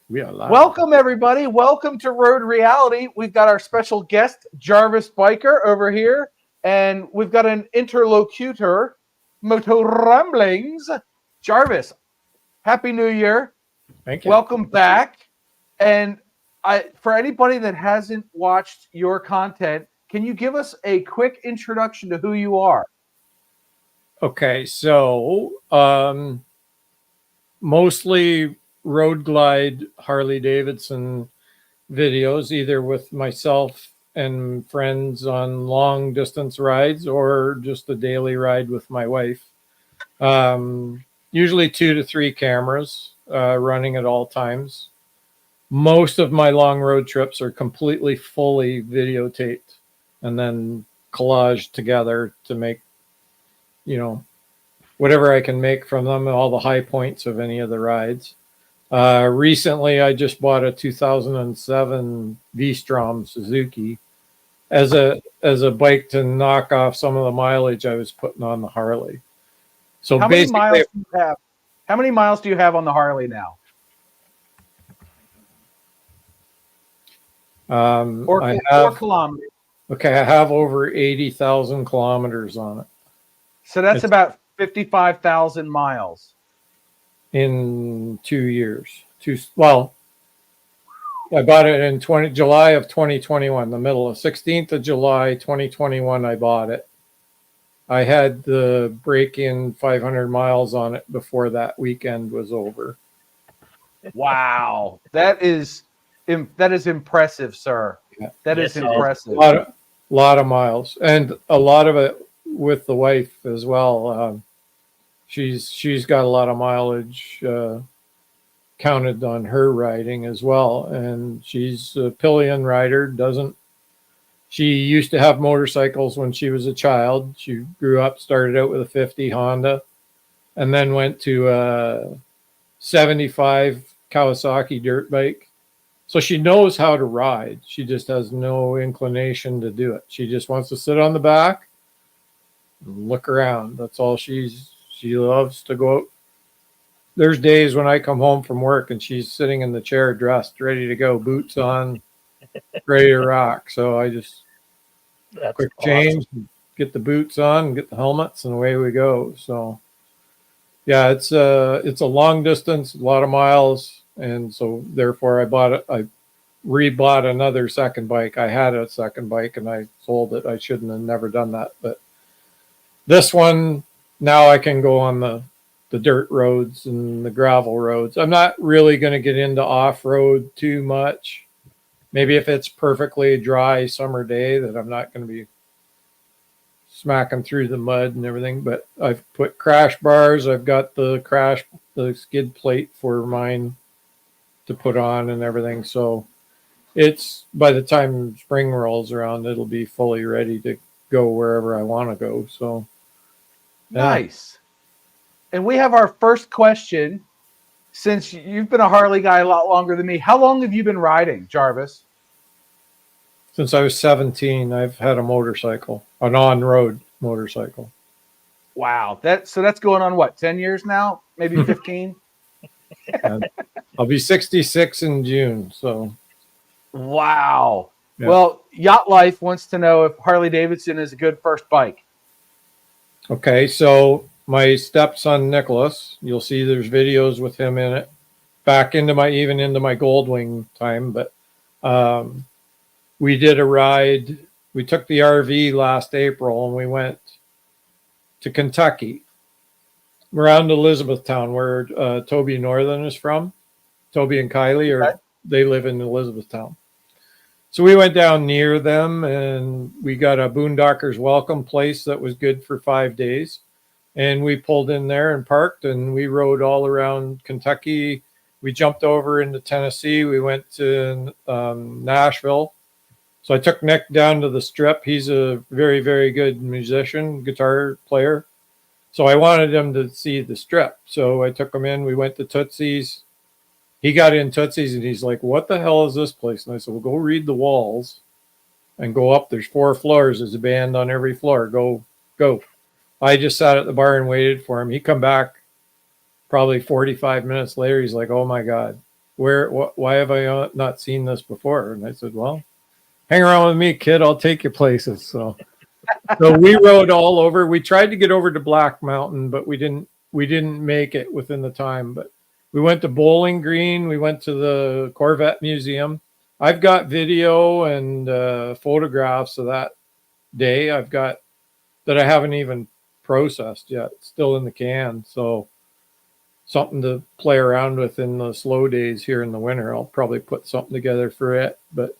We are live. Welcome, everybody. Welcome to Road Reality. We've got our special guest, JarvisBiker, over here, and we've got an interlocutor, Moto Ramblings. Jarvis, Happy New Year. Thank you. Welcome back. And for anybody that hasn't watched your content, can you give us a quick introduction to who you are? Okay, so mostly road glide Harley Davidson videos, either with myself and friends on long distance rides or just a daily ride with my wife. Usually 2 to 3 cameras running at all times. Most of my long road trips are completely fully videotaped and then collaged together to make, you know, whatever I can make from them, all the high points of any of the rides. Recently, I just bought a 2007 V-Strom Suzuki as a bike to knock off some of the mileage I was putting on the Harley. So How many basically, miles do you have? How many miles do you have on the Harley now? I Or have kilometers? okay, I have over 80,000 kilometers on it. So that's It's about 55,000 miles. in 2 years. Well, I bought it in July of 2021, the middle of 16th of July 2021. I bought it. I had the break-in 500 miles on it before that weekend was over. Wow, that is impressive, sir. Yeah. That is Yes, it is. impressive. Lot of miles, and a lot of it with the wife as well. She's got a lot of mileage counted on her riding as well, and she's a pillion rider. She used to have motorcycles when she was a child. She grew up, started out with a 50 Honda, and then went to a 75 Kawasaki dirt bike. So she knows how to ride. She just has no inclination to do it. She just wants to sit on the back and look around. That's all she loves to go out. There's days when I come home from work and she's sitting in the chair dressed, ready to go, boots on, ready to rock. So I just That's quick awesome. change, get the boots on, get the helmets, and away we go. So yeah, it's a long distance, a lot of miles, and so therefore I rebought another second bike. I had a second bike and I sold it. I shouldn't have never done that, but this one now I can go on the dirt roads and the gravel roads. I'm not really going to get into off road too much. Maybe if it's perfectly dry summer day that I'm not going to be smacking through the mud and everything, but I've put crash bars. I've got the skid plate for mine to put on and everything. So it's, by the time spring rolls around, it'll be fully ready to go wherever I want to go. So yeah. Nice. And we have our first question. Since you've been a Harley guy a lot longer than me, how long have you been riding, Jarvis? Since I was 17, I've had a motorcycle, an on-road motorcycle. Wow, that's going on what, 10 years now? Maybe 15? And I'll be 66 in June. So Wow. yeah. Well, Yacht Life wants to know if Harley Davidson is a good first bike. Okay, so my stepson Nicholas, you'll see there's videos with him in it. Back into my Goldwing time, but we did a ride. We took the RV last April and we went to Kentucky, around Elizabethtown, where Toby Northern is from. Toby and Kylie, they live in Elizabethtown. So we went down near them and we got a Boondockers welcome place that was good for 5 days. And we pulled in there and parked and we rode all around Kentucky. We jumped over into Tennessee. We went to Nashville. So I took Nick down to the Strip. He's a very, very good musician, guitar player. So I wanted him to see the Strip. So I took him in. We went to Tootsie's. He got in Tootsie's and he's like, "What the hell is this place?" And I said, "Well, go read the walls and go up. There's 4 floors. There's a band on every floor. Go." I just sat at the bar and waited for him. He come back probably 45 minutes later. He's like, "Oh my God, why have I not seen this before? And I said, well, hang around with me, kid. I'll take you places. So we rode all over. We tried to get over to Black Mountain, but we didn't make it within the time. But we went to Bowling Green. We went to the Corvette Museum. I've got video and photographs of that day. I've got that I haven't even processed yet. It's still in the can. So something to play around with in the slow days here in the winter. I'll probably put something together for it. But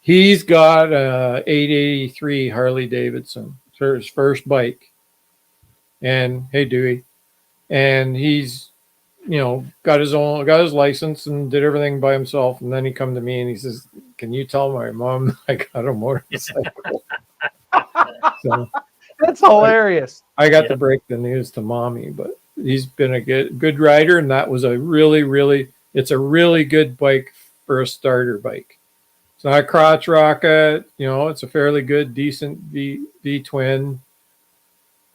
he's got a 883 Harley Davidson for his first bike. And hey, Dewey. And he's, got his license and did everything by himself. And then he come to me and he says, can you tell my mom I got a motorcycle? So that's hilarious. I got to break the news to mommy, but he's been a good rider. And that was a really good bike for a starter bike. It's not a crotch rocket. It's a fairly good, decent V twin.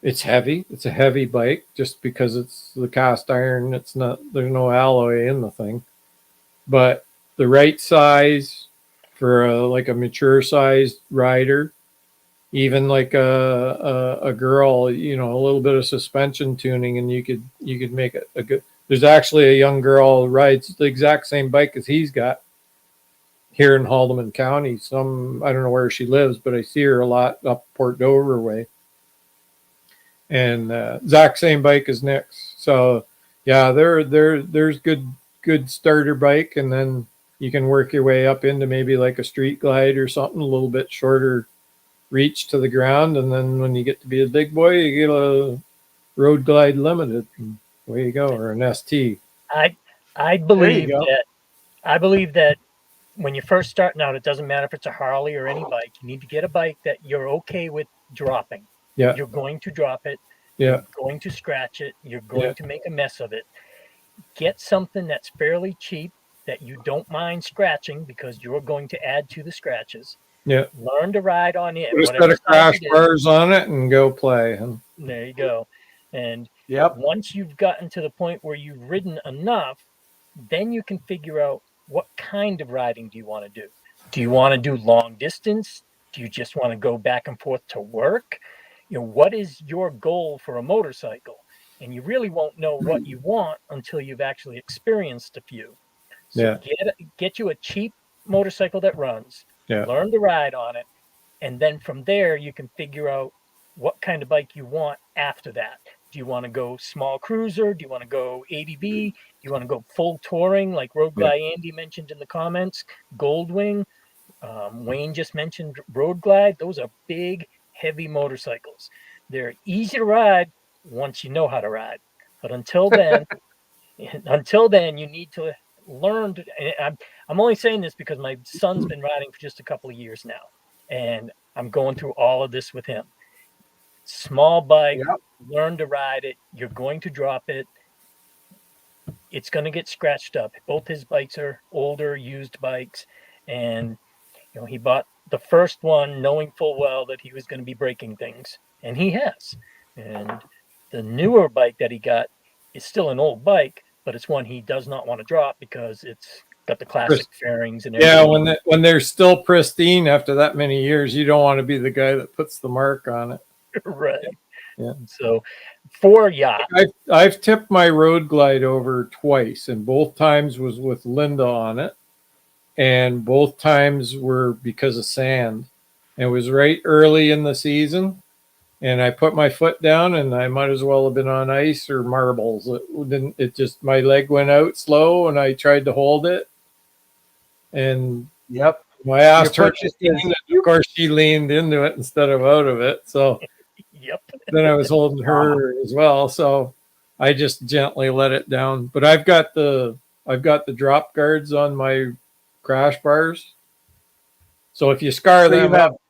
It's heavy. It's a heavy bike just because it's the cast iron. There's no alloy in the thing, but the right size for like a mature sized rider, even like a girl, a little bit of suspension tuning and you could make it a good. There's actually a young girl who rides the exact same bike as he's got here in Haldeman County. I don't know where she lives, but I see her a lot up Port Dover way. And exact same bike as Nick's. So yeah, there's good starter bike, and then you can work your way up into maybe like a street glide or something, a little bit shorter reach to the ground, and then when you get to be a big boy, you get a road glide limited. And away you go, or an ST. I believe that when you're first starting out, it doesn't matter if it's a Harley or any bike. You need to get a bike that you're okay with dropping. Yeah. You're going to drop it. Yeah. You're going to scratch it. You're going to make a mess of it. Get something that's fairly cheap that you don't mind scratching because you're going to add to the scratches. Yeah. Learn to ride on it. Put a set of crash bars on it and go play. There you go. And once you've gotten to the point where you've ridden enough, then you can figure out what kind of riding do you want to do. Do you want to do long distance? Do you just want to go back and forth to work? What is your goal for a motorcycle? And you really won't know what you want until you've actually experienced a few. So get you a cheap motorcycle that runs, learn to ride on it, and then from there you can figure out what kind of bike you want after that. Do you want to go small cruiser? Do you want to go ADV? Do you want to go full touring like Road Glide Andy mentioned in the comments? Goldwing. Wayne just mentioned Road Glide. Those are big, heavy motorcycles. They're easy to ride once you know how to ride. But until then, you need to learn to, and I'm only saying this because my son's been riding for just a couple of years now, and I'm going through all of this with him. Small bike, learn to ride it. You're going to drop it. It's going to get scratched up. Both his bikes are older, used bikes, and he bought the first one knowing full well that he was going to be breaking things, and he has. And the newer bike that he got is still an old bike, but it's one he does not want to drop because it's got the classic fairings and everything. Yeah, when they're still pristine after that many years, you don't want to be the guy that puts the mark on it. Right. Yeah. So for yacht, I've tipped my Road Glide over twice, and both times was with Linda on it, and both times were because of sand. It was right early in the season, and I put my foot down, and I might as well have been on ice or marbles. My leg went out slow, and I tried to hold it, and I asked her to lean, and of course she leaned into it instead of out of it. So then I was holding her as well. So I just gently let it down. But I've got the drop guards on my crash bars. So if you scar them up,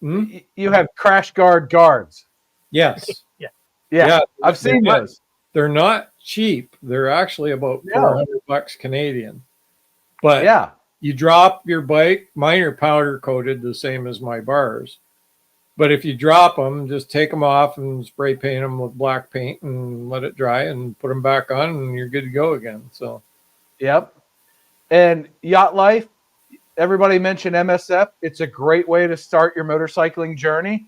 you have crash guards. Yes. Yeah. I've seen those. They're not cheap. They're actually about $400 Canadian. But you drop your bike, mine are powder coated the same as my bars. But if you drop them, just take them off and spray paint them with black paint and let it dry and put them back on, and you're good to go again. So Yep. And Yacht Life, everybody mentioned MSF. It's a great way to start your motorcycling journey.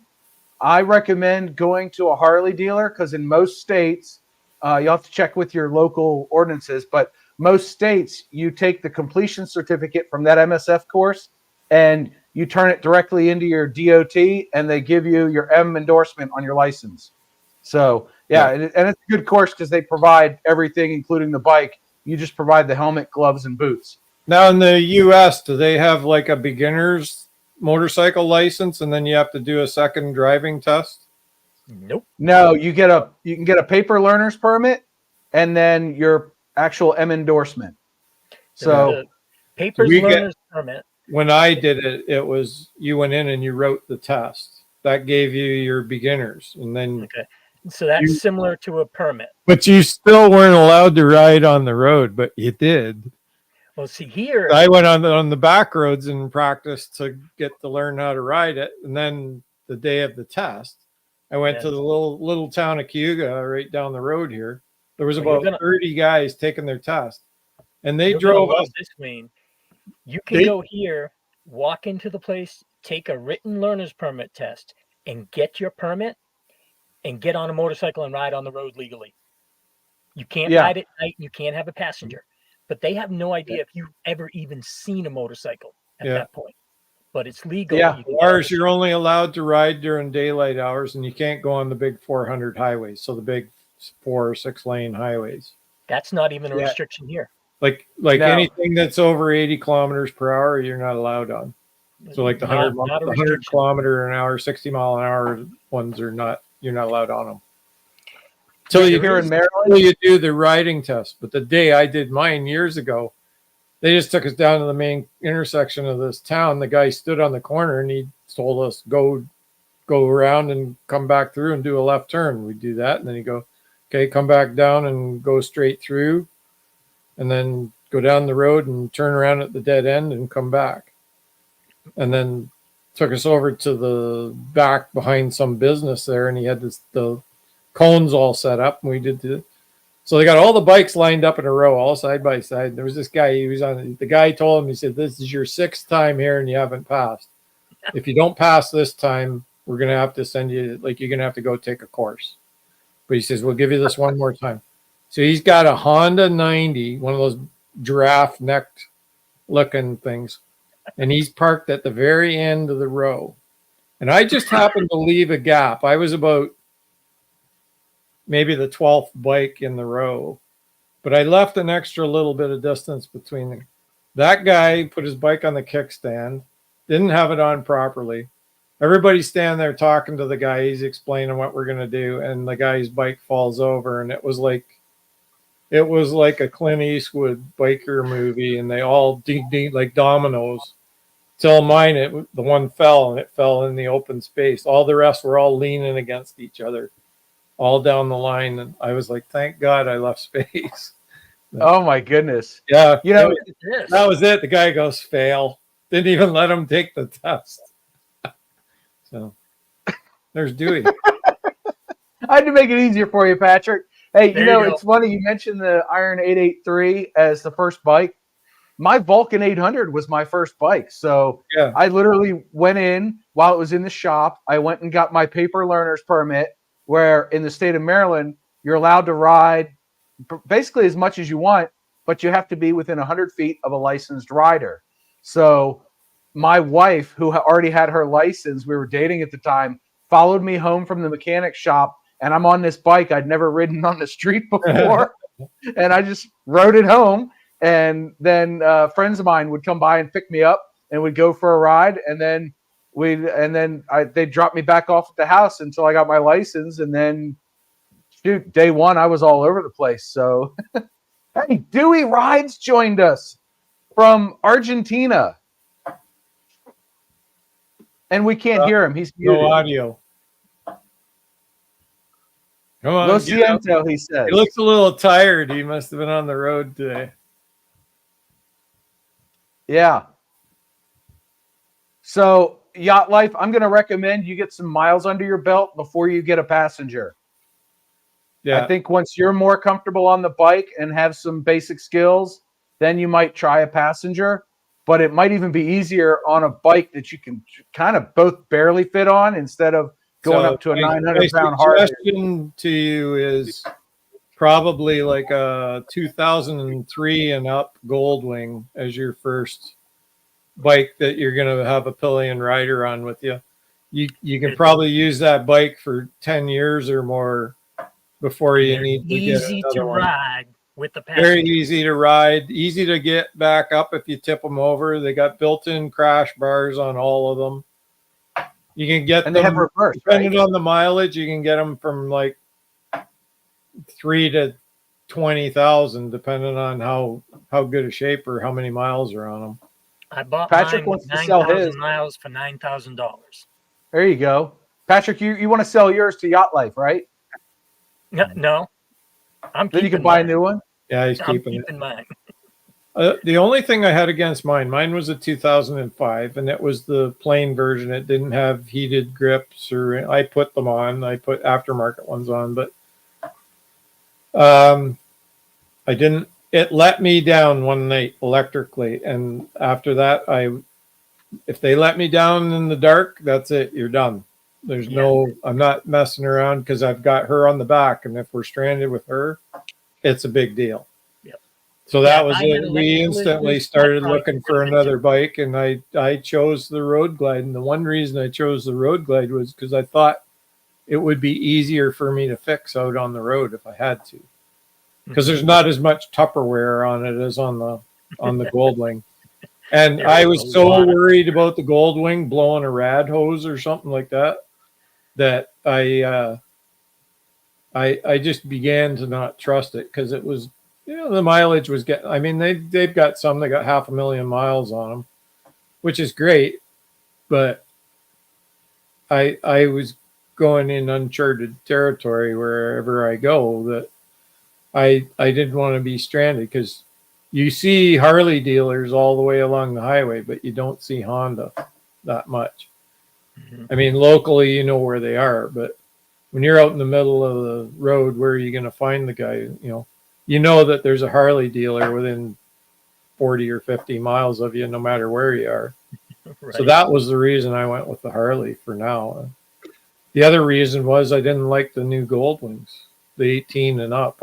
I recommend going to a Harley dealer because in most states, you have to check with your local ordinances, but most states, you take the completion certificate from that MSF course and you turn it directly into your DOT and they give you your M endorsement on your license. So, and it's a good course because they provide everything, including the bike. You just provide the helmet, gloves, and boots. Now in the US, do they have like a beginner's motorcycle license and then you have to do a second driving test? Nope. No, you can get a paper learner's permit and then your actual M endorsement. So paper learner's permit. When I did it, it was you went in and you wrote the test. That gave you your beginners, and then so that's similar to a permit. But you still weren't allowed to ride on the road, but you did. Well, see here, I went on the back roads and practiced to get to learn how to ride it, and then the day of the test, I went to the little town of Cayuga right down the road here. There was about 30 guys taking their test, and they drove us this, Wayne. You can go here, walk into the place, take a written learner's permit test, and get your permit, and get on a motorcycle and ride on the road legally. You can't ride at night. You can't have a passenger. But they have no idea if you've ever even seen a motorcycle at that point. But it's legal. Yeah, ours, you're only allowed to ride during daylight hours, and you can't go on the big 400 highways, so the big 4 or 6 lane highways. That's not even a restriction here. Like anything that's over 80 kilometers per hour, you're not allowed on. So like the 100 kilometer an hour, 60 mile an hour ones you're not allowed on them. Until you do the riding test. But the day I did mine years ago, they just took us down to the main intersection of this town. The guy stood on the corner and he told us, go around and come back through and do a left turn. We do that. And then you go, okay, come back down and go straight through. And then go down the road and turn around at the dead end and come back. And then took us over to the back behind some business there. And he had the cones all set up. And we did so they got all the bikes lined up in a row, all side by side. There was this guy, the guy told him, he said, this is your 6th time here and you haven't passed. If you don't pass this time, we're going to have to send you, you're going to have to go take a course. But he says, we'll give you this one more time. So he's got a Honda 90, one of those giraffe necked looking things. And he's parked at the very end of the row. And I just happened to leave a gap. I was about maybe the 12th bike in the row. But I left an extra little bit of distance between them. That guy put his bike on the kickstand, didn't have it on properly. Everybody's standing there talking to the guy. He's explaining what we're going to do. And the guy's bike falls over. And it was like a Clint Eastwood biker movie, and they all ding like dominoes. Till mine, the one fell, and it fell in the open space. All the rest were all leaning against each other, all down the line. And I was like, thank God I left space. Oh my goodness! Yeah, that was it. The guy goes, fail. Didn't even let him take the test. So there's Dewey. I had to make it easier for you, Patrick. Hey, it's funny you mentioned the Iron 883 as the first bike. My Vulcan 800 was my first bike. So I literally went in while it was in the shop. I went and got my paper learner's permit, where in the state of Maryland, you're allowed to ride basically as much as you want, but you have to be within 100 feet of a licensed rider. So my wife, who already had her license, we were dating at the time, followed me home from the mechanic shop. And I'm on this bike I'd never ridden on the street before. And I just rode it home. And then friends of mine would come by and pick me up and we'd go for a ride. And then they'd drop me back off at the house until I got my license. And then day one, I was all over the place. So, hey, Dewey Rides joined us from Argentina. And we can't hear him. He's muted. No audio. Come on. Lo siento, he says. He looks a little tired. He must have been on the road today. Yeah. So, Yacht Life, I'm going to recommend you get some miles under your belt before you get a passenger. Yeah. I think once you're more comfortable on the bike and have some basic skills, then you might try a passenger. But it might even be easier on a bike that you can kind of both barely fit on instead of going up to a 900-pound Harley. Suggestion to you is probably like a 2003 and up Goldwing as your first bike that you're going to have a pillion rider on with you. You can probably use that bike for 10 years or more before you need to get easy another to one. ride with the passenger. Very easy to ride, easy to get back up if you tip them over. They got built-in crash bars on all of them. You can get And them, they have reverse, depending right? on the mileage, you can get them from like 3 to 20,000, depending on how good a shape or how many miles are on them. I bought Patrick mine wants with to sell 9,000 his. miles for $9,000. There you go. Patrick, you want to sell yours to Yacht Life, right? No, I'm Then you keeping can buy mine. a new one. Yeah, he's I'm keeping keeping it. mine. The only thing I had against mine was a 2005, and it was the plain version. It didn't have heated grips, or I put them on. I put aftermarket ones on, but I didn't. It let me down one night electrically, and after that, if they let me down in the dark, that's it. You're done. There's I'm not messing around because I've got her on the back, and if we're stranded with her, it's a big deal. Yep. So that was I had it. We electric instantly blizzards, started I probably looking would've for been another too. bike, and I chose the Road Glide. And the one reason I chose the Road Glide was because I thought it would be easier for me to fix out on the road if I had to, because there's not as much Tupperware on it as on the Goldwing. And There I is was a so lot of- worried about the Goldwing blowing a rad hose or something like that I just began to not trust it, because it was, the mileage was getting. I mean, they've got some that got 500,000 miles on them, which is great, but I was going in uncharted territory wherever I go, that I didn't want to be stranded, because you see Harley dealers all the way along the highway, but you don't see Honda that much. Mhm. I mean, locally, you know where they are, but when you're out in the middle of the road, where are you going to find the guy? You know that there's a Harley dealer within 40 or 50 miles of you, no matter where you are. Right. So that was the reason I went with the Harley for now. The other reason was I didn't like the new Goldwings, the 18 and up.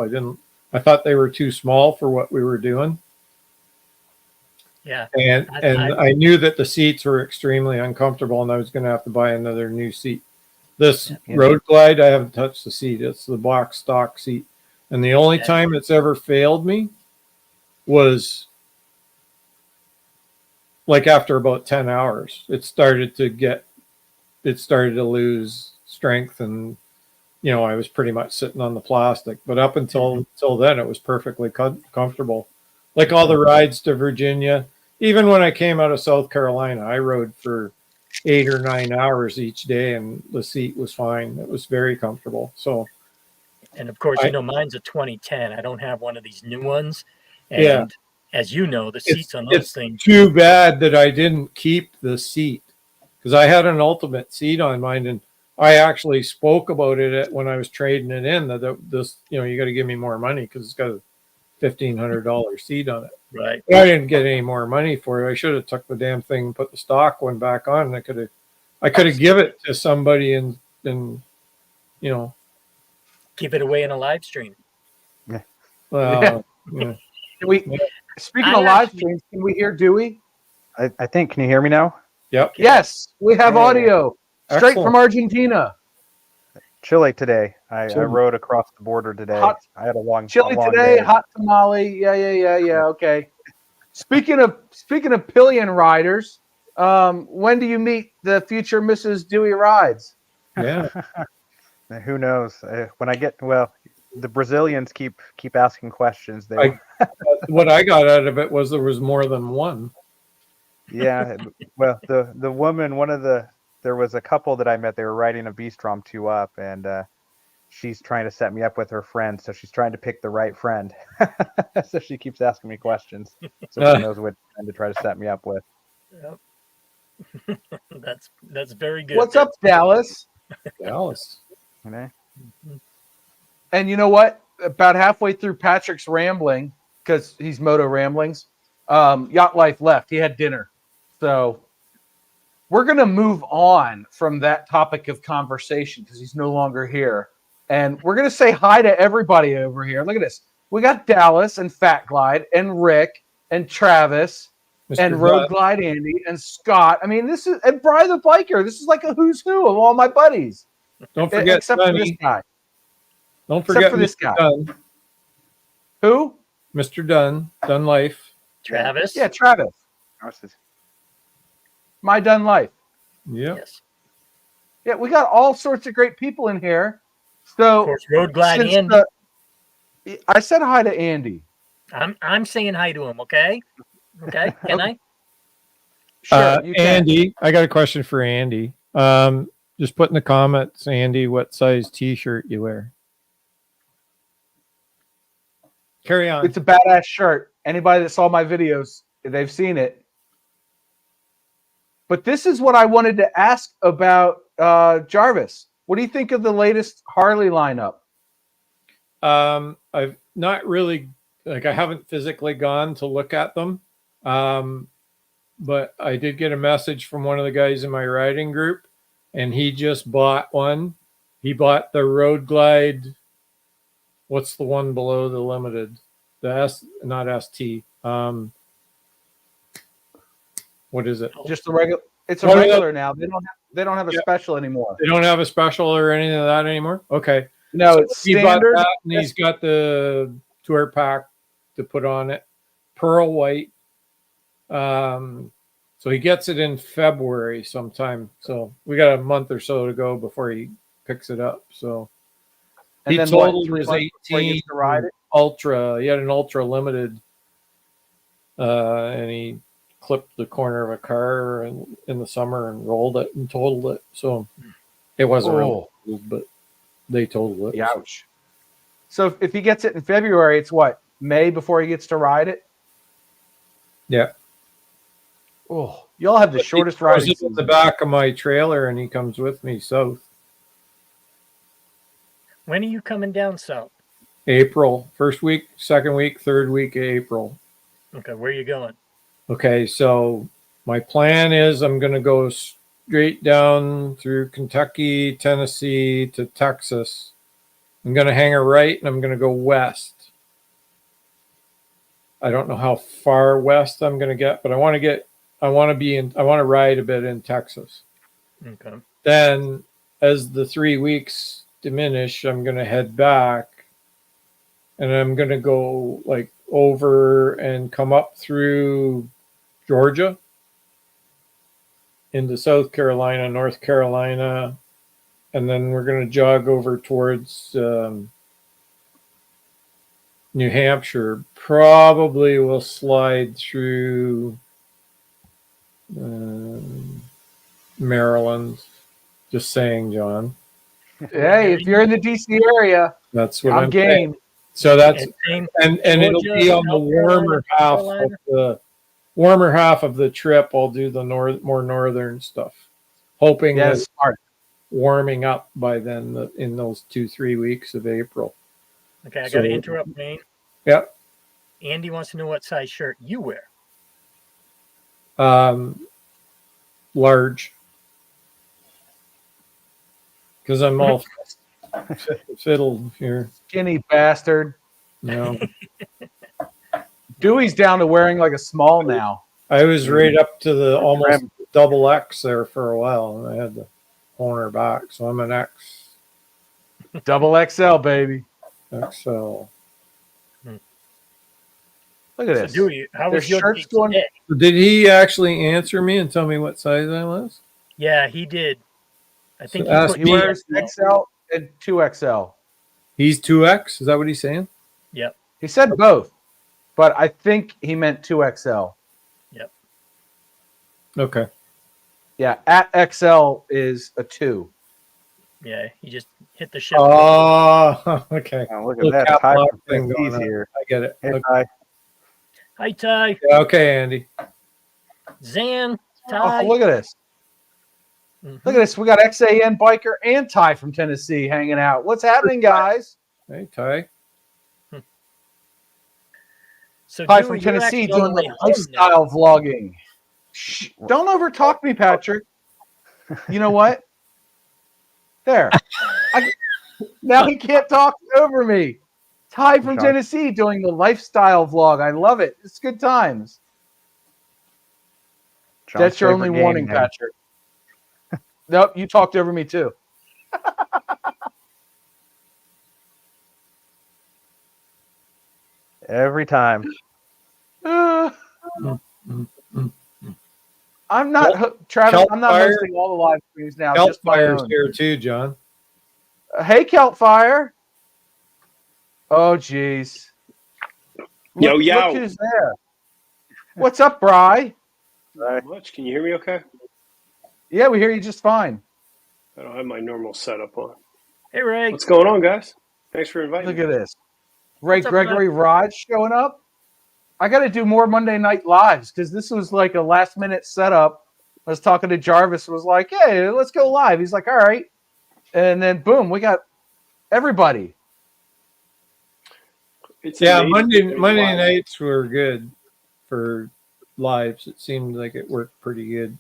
I thought they were too small for what we were doing. Yeah. And I knew that the seats were extremely uncomfortable, and I was going to have to buy another new seat. This Road Glide, I haven't touched the seat. It's the box stock seat. And the only time it's ever failed me was like after about 10 hours. It started to lose strength, and I was pretty much sitting on the plastic. But up until then, it was perfectly comfortable. Like all the rides to Virginia, even when I came out of South Carolina, I rode for 8 or 9 hours each day, and the seat was fine. It was very comfortable. So, and of course, mine's a 2010. I don't have one of these new ones. And yeah, as you know, the seats on those things. Too bad that I didn't keep the seat, because I had an Ultimate seat on mine, and I actually spoke about it when I was trading it in, that this, you got to give me more money because it's got a $1,500 seat on it. Right. But I didn't get any more money for it. I should have took the damn thing and put the stock one back on. And I could have give it to somebody and give it away in a live stream. Yeah. Speaking of live streams, can we hear Dewey? I think. Can you hear me now? Yep. Yes, we have audio straight Excellent. from Argentina. Chile today. I rode across the border today. I had a long Chile long today. day. Hot tamale. Yeah. Okay. Speaking of pillion riders, when do you meet the future Mrs. Dewey Rides? Yeah. Who knows? When I get the Brazilians keep asking questions. What I got out of it was there was more than one. Yeah. Well, the woman, there was a couple that I met. They were riding a V-Strom 2 up, and she's trying to set me up with her friend. So she's trying to pick the right friend. So she keeps asking me questions, so she knows what friend to try to set me up with. Yep. That's very good. What's up, Dallas? Dallas. And you know what? About halfway through Patrick's rambling, because he's Moto Ramblings, Yacht Life left. He had dinner. So we're going to move on from that topic of conversation because he's no longer here. And we're going to say hi to everybody over here. Look at this. We got Dallas and Fat Glide and Rick and Travis and Road Glide Andy and Scott. I mean, this is and Bri the Biker. This is like a who's who of all my buddies. Don't forget except for this guy. Don't forget for this Mr. guy. Dunn. Who? Mr. Dunn. Dunn Life. Travis. Yeah, Travis. My Dunn Life. Yeah. Yes. Yeah, we got all sorts of great people in here. So Of course, Road Glide Andy. I said hi to Andy. I'm saying hi to him. Okay. Okay. Can I? Sure, you can. Andy, I got a question for Andy. Just put in the comments, Andy, what size T-shirt you wear. Carry on. It's a badass shirt. Anybody that saw my videos, they've seen it. But this is what I wanted to ask about Jarvis. What do you think of the latest Harley lineup? I've not really, I haven't physically gone to look at them. But I did get a message from one of the guys in my riding group, and he just bought one. He bought the Road Glide. What's the one below the limited? The S, not ST. What is it? Just the regular. It's a regular now. They don't have a special anymore. They don't have a special or anything of that anymore. Okay. No, So it's he bought standard. that, and he's got the tour pack to put on it, pearl white. So he gets it in February sometime. So we got a month or so to go before he picks it up. So And he then totaled 3 his months before he 18 gets to ride it. Ultra. He had an Ultra Limited, and he clipped the corner of a car in the summer and rolled it and totaled it. So it wasn't really totaled, but they totaled it. Ouch. So if he gets it in February, it's what, May before he gets to ride it? Yeah. Oh, y'all have the shortest riding He season. in the back of my trailer, and he comes with me south. When are you coming down south? April, first week, second week, third week of April. Okay, where are you going? Okay, so my plan is I'm going to go straight down through Kentucky, Tennessee to Texas. I'm going to hang a right, and I'm going to go west. I don't know how far west I'm going to get, but I want to ride a bit in Texas. Okay. Then as the 3 weeks diminish, I'm going to head back, and I'm going to go like over and come up through Georgia into South Carolina, North Carolina, and then we're going to jog over towards New Hampshire. Probably will slide through Maryland. Just saying, John. Hey, if you're in the DC area, That's what I'm game. saying. So that's And it'll Georgia, be on the South warmer Carolina, half of the trip. I'll do the more northern stuff, hoping Yeah, that smart. warming up by then in those 2-3 weeks of April. Okay, I So- got to interrupt, Wayne. Yep. Andy wants to know what size shirt you wear. Large. Because I'm all fiddled here. Skinny bastard. You know, Dewey's down to wearing like a small now. I was right up to the almost double X there for a while, and I had the corner back, so I'm an Double XL, baby. XL. Look at So this. Dewey, how Their was your shirts day going- today? Did he actually answer me and tell me what size I was? Yeah, he did. I think So ask put He me. wears XL and 2XL. He's 2X. Is that what he's saying? Yep. He said both, but I think he meant 2XL. Yep. Okay. Yeah, at XL is a 2. Yeah, he just hit the ship. Oh, okay. Oh, look Little at that. cap Ty lock from thing Tennessee's going on. here. I get it. Hey, Okay. Ty. Hi, Ty. Yeah, okay, Andy. Zan. Oh, Ty. look at this. Mhm. Look at this. We got XAN Biker and Ty from Tennessee hanging out. What's happening, guys? Hey, Ty. So Ty Drew, from you're Tennessee actually on doing the way the home now. lifestyle vlogging. Shh, don't overtalk me, Patrick. You know what? There. Now he can't talk over me. Ty from John. Tennessee doing the lifestyle vlog. I love it. It's good times. John's That's your favorite only game warning, day. Patrick. Nope, you talked over me too. Every time. Uh, Mm. I'm not Travis. I'm not Kelpfire. hosting all the live streams now. Just my Hellfire's own. here too, John. Hey, Kelpfire. Oh, geez. Yo, Look who's there. What's up, Bry? Not much. Can you hear me okay? Yeah, we hear you just fine. I don't have my normal setup on. Hey, Ray. What's going on, guys? Thanks for inviting Look me. at this. Ray What's up, Gregory Rod showing up. I got to do more Monday Night Lives because this was like a last minute setup. I was talking to Jarvis, was like, hey, let's go live. He's like, all right. And then boom, we got everybody. It's Yeah, amazing. Monday nights were good for lives. It seemed like it worked pretty good.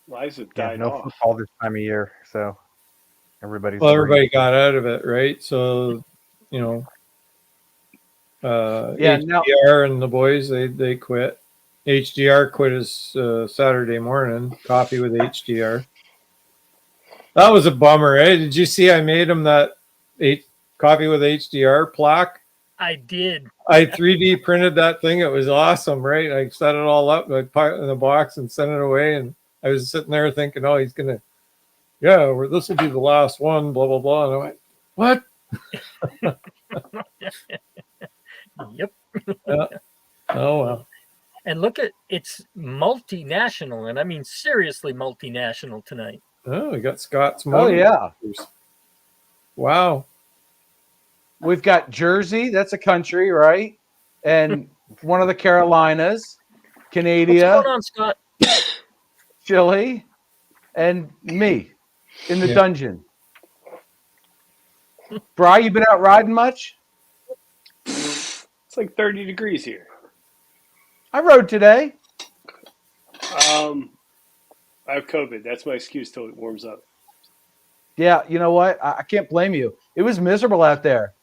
Lives have Yeah, died no off. football this time of year, so everybody's Well, free. everybody got out of it, right? So, you know, Yeah, now- HDR and the boys they quit. HDR quit his Saturday morning coffee with HDR. That was a bummer, eh? Did you see I made him that coffee with HDR plaque? I did. I 3D printed that thing. It was awesome, right? I set it all up, I put it in the box and sent it away. And I was sitting there thinking, oh, he's gonna, yeah, this will be the last one, blah blah blah. And I went, what? Yep. Oh well. And look at it's multinational, and I mean seriously multinational tonight. Oh, we got Scott's Oh, Motors. yeah. Wow. We've got Jersey. That's a country, right? And one of the Carolinas, What's Canada, going on, Scott? Chile, and me in the Yeah. dungeon. Bri, you been out riding much? It's like 30 degrees here. I rode today. I have COVID. That's my excuse till it warms up. Yeah, you know what? I can't blame you. It was miserable out there.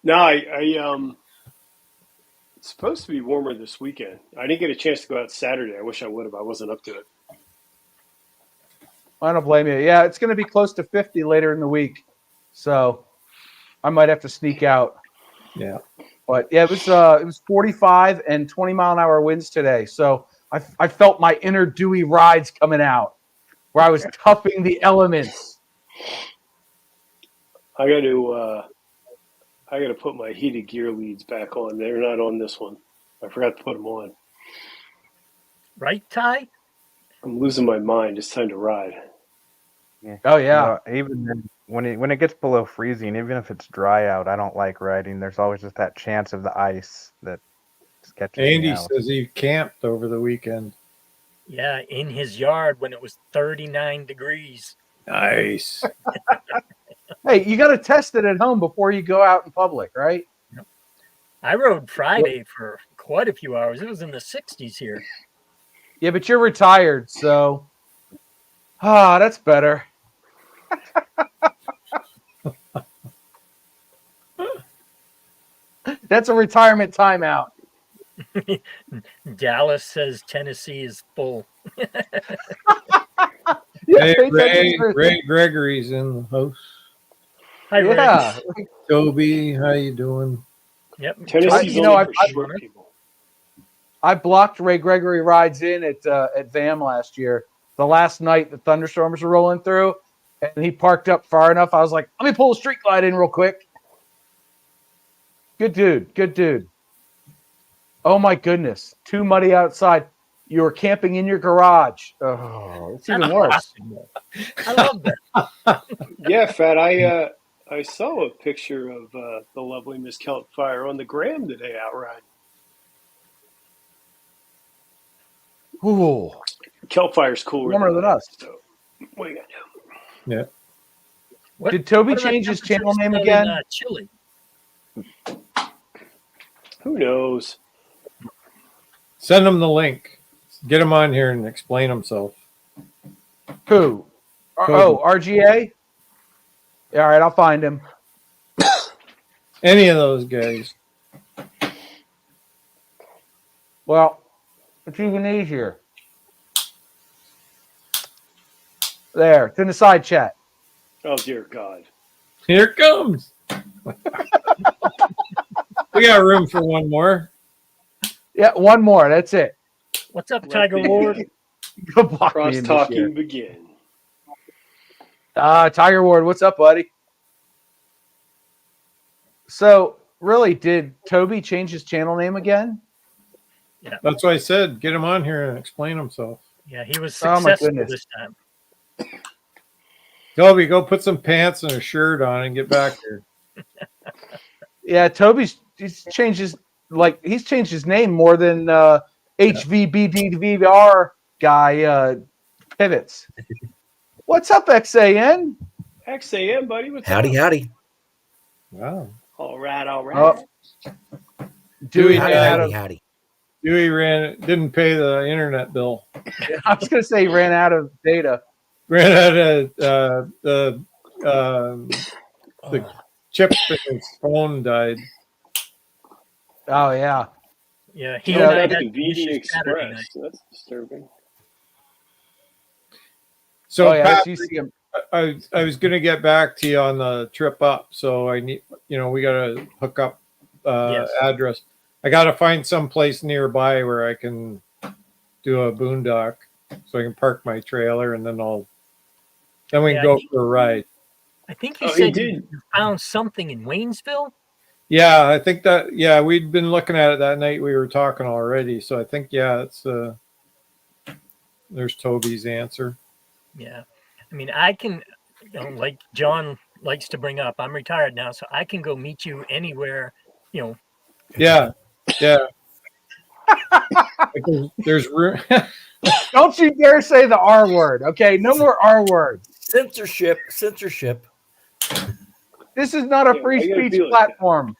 No, it's supposed to be warmer this weekend. I didn't get a chance to go out Saturday. I wish I would have. I wasn't up to it. I don't blame you. Yeah, it's going to be close to 50 later in the week. So I might have to sneak out. Yeah. But yeah, it was 45 and 20-mile-an-hour winds today. So I felt my inner Dewey rides coming out where I was toughing the elements. I got to put my heated gear leads back on. They're not on this one. I forgot to put them on. Right, Ty? I'm losing my mind. It's time to ride. Yeah. Oh, yeah. Even then, when it gets below freezing, even if it's dry out, I don't like riding. There's always just that chance of the ice that catches me Andy out. says he camped over the weekend. Yeah, in his yard when it was 39 degrees. Nice. Hey, you got to test it at home before you go out in public, right? I rode Friday for quite a few hours. It was in the 60s here. Yeah, but you're retired, so that's better. That's a retirement timeout. Dallas says Tennessee is full. Yeah, Hey, pay attention to- Ray Gregory's in the house. Hi, Ray. yeah. Toby, how you doing? Yep. Tennessee's you know, only for I- short people. I blocked Ray Gregory rides in at VAM last year. The last night the thunderstorms were rolling through, and he parked up far enough. I was like, let me pull a street glide in real quick. Good dude. Good dude. Oh, my goodness. Too muddy outside. You were camping in your garage. Oh, it's even worse. I love that. Yeah, Fat. I saw a picture of the lovely Miss Keltfire on the gram today out riding. Ooh. Keltfire's cooler Warmer than us. So what do you got to do? Yeah. Did Toby what are the change his channel temperatures name out again? in, Chile? Who knows? Send him the link. Get him on here and explain himself. Who? Oh, RGA? Yeah, all right, I'll find him. Any of those guys. Well, it's even easier. There, it's in the side chat. Oh dear God. Here it comes. We got room for one more. Yeah, one more. That's it. What's up, Tiger Ward? Go block me Cross in this year. talking begin. Tiger Ward, what's up, buddy? So, really, did Toby change his channel name again? Yeah. That's why I said get him on here and explain himself. Yeah, he was Oh, my successful goodness. this time. Toby, go put some pants and a shirt on and get back here. Yeah, he's changed his name more than HVBDVR guy pivots. What's up, XAN? XAM, buddy. What's Howdy, up? howdy. Wow. All right, all right. Oh, Dewey Howdy, ran howdy, howdy. didn't pay the internet bill. I was going to say he ran out of data. Ran out of the chip in his phone died. Oh, yeah. Yeah, he Yeah, and I Not had even VD issues Saturday night. Express. That's disturbing. So Oh, yeah, Patrick, you see him. I was going to get back to you on the trip up. So I need, we got to hook up Yes. address. I got to find some place nearby where I can do a boondock so I can park my trailer and then we can go for a ride. I think you Oh, he said did. you found something in Waynesville. Yeah, I think that, we'd been looking at it that night we were talking already. So I think, it's, there's Toby's answer. Yeah. I mean, I can, like John likes to bring up, I'm retired now, so I can go meet you anywhere, Yeah. There's room. Don't you dare say the R word, okay? No more R word. Censorship. This is not a Yeah, free why you gotta speech be like platform.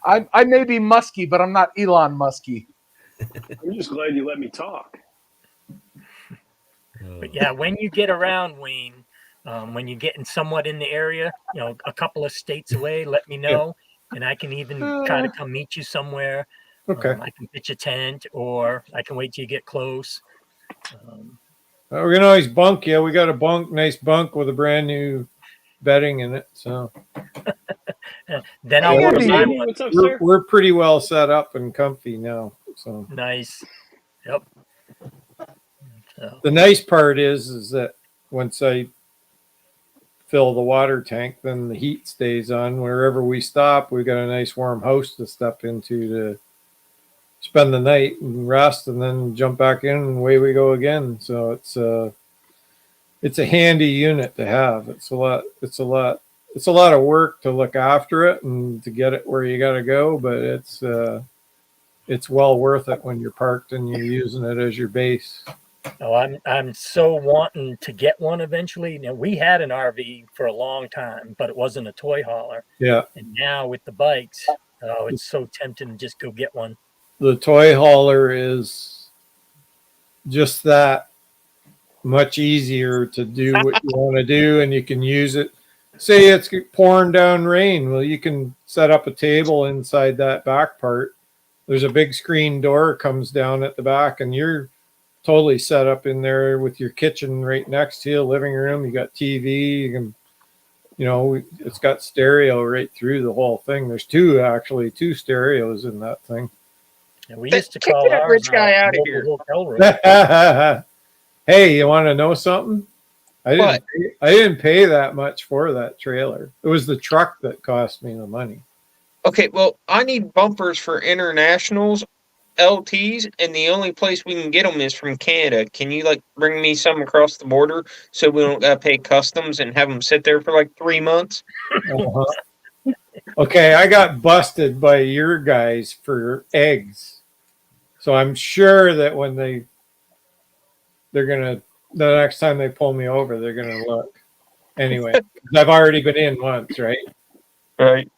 I may be musky, but I'm not Elon Musky. I'm just glad you let me talk. But yeah, when you get around, Wayne, when you're getting somewhat in the area, a couple of states away, let me know. And I can even kind of come meet you somewhere. Okay. I can pitch a tent, or I can wait till you get close. We can always bunk you. We got a nice bunk with a brand new bedding in it. So Then I'll Hey, order Andy. my Andy, one. what's up, sir? we're pretty well set up and comfy now. So Nice. Yep. So, the nice part is that once I fill the water tank, then the heat stays on. Wherever we stop, we got a nice warm house to step into to spend the night and rest, and then jump back in and away we go again. So it's a handy unit to have. It's a lot of work to look after it and to get it where you got to go, but it's well worth it when you're parked and you're using it as your base. I'm so wanting to get one eventually. Now, we had an RV for a long time, but it wasn't a toy hauler. Yeah. And now with the bikes, it's so tempting to just go get one. The toy hauler is just that much easier to do what you want to do, and you can use it. Say it's pouring down rain. Well, you can set up a table inside that back part. There's a big screen door comes down at the back, and you're totally set up in there with your kitchen right next to you, living room. You got TV. You can, it's got stereo right through the whole thing. There's two stereos in that thing. And we used to Kick call that ours rich guy out of mobile here. hotel room. Hey, you want to know something? I What? didn't pay that much for that trailer. It was the truck that cost me the money. Okay, well, I need bumpers for internationals, LTs, and the only place we can get them is from Canada. Can you bring me some across the border so we don't gotta pay customs and have them sit there for 3 months? Uh-huh. Okay, I got busted by your guys for eggs, so I'm sure that when the next time they pull me over, they're gonna look. Anyway, 'cause I've already been in once, right? Right.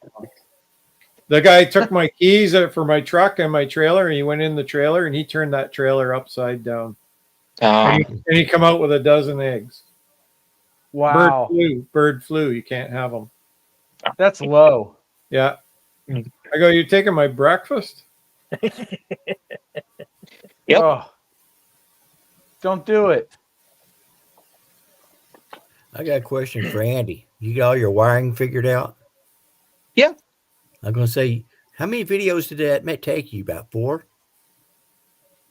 The guy took my keys for my truck and my trailer, and he went in the trailer and he turned that trailer upside down. And he come out with a dozen eggs. Wow. Bird flu. You can't have them. That's low. Yeah. I go, you taking my breakfast? Yep. Oh, don't do it. I got a question for Andy. You got all your wiring figured out? Yeah. I'm going to say, how many videos did that take you? About 4?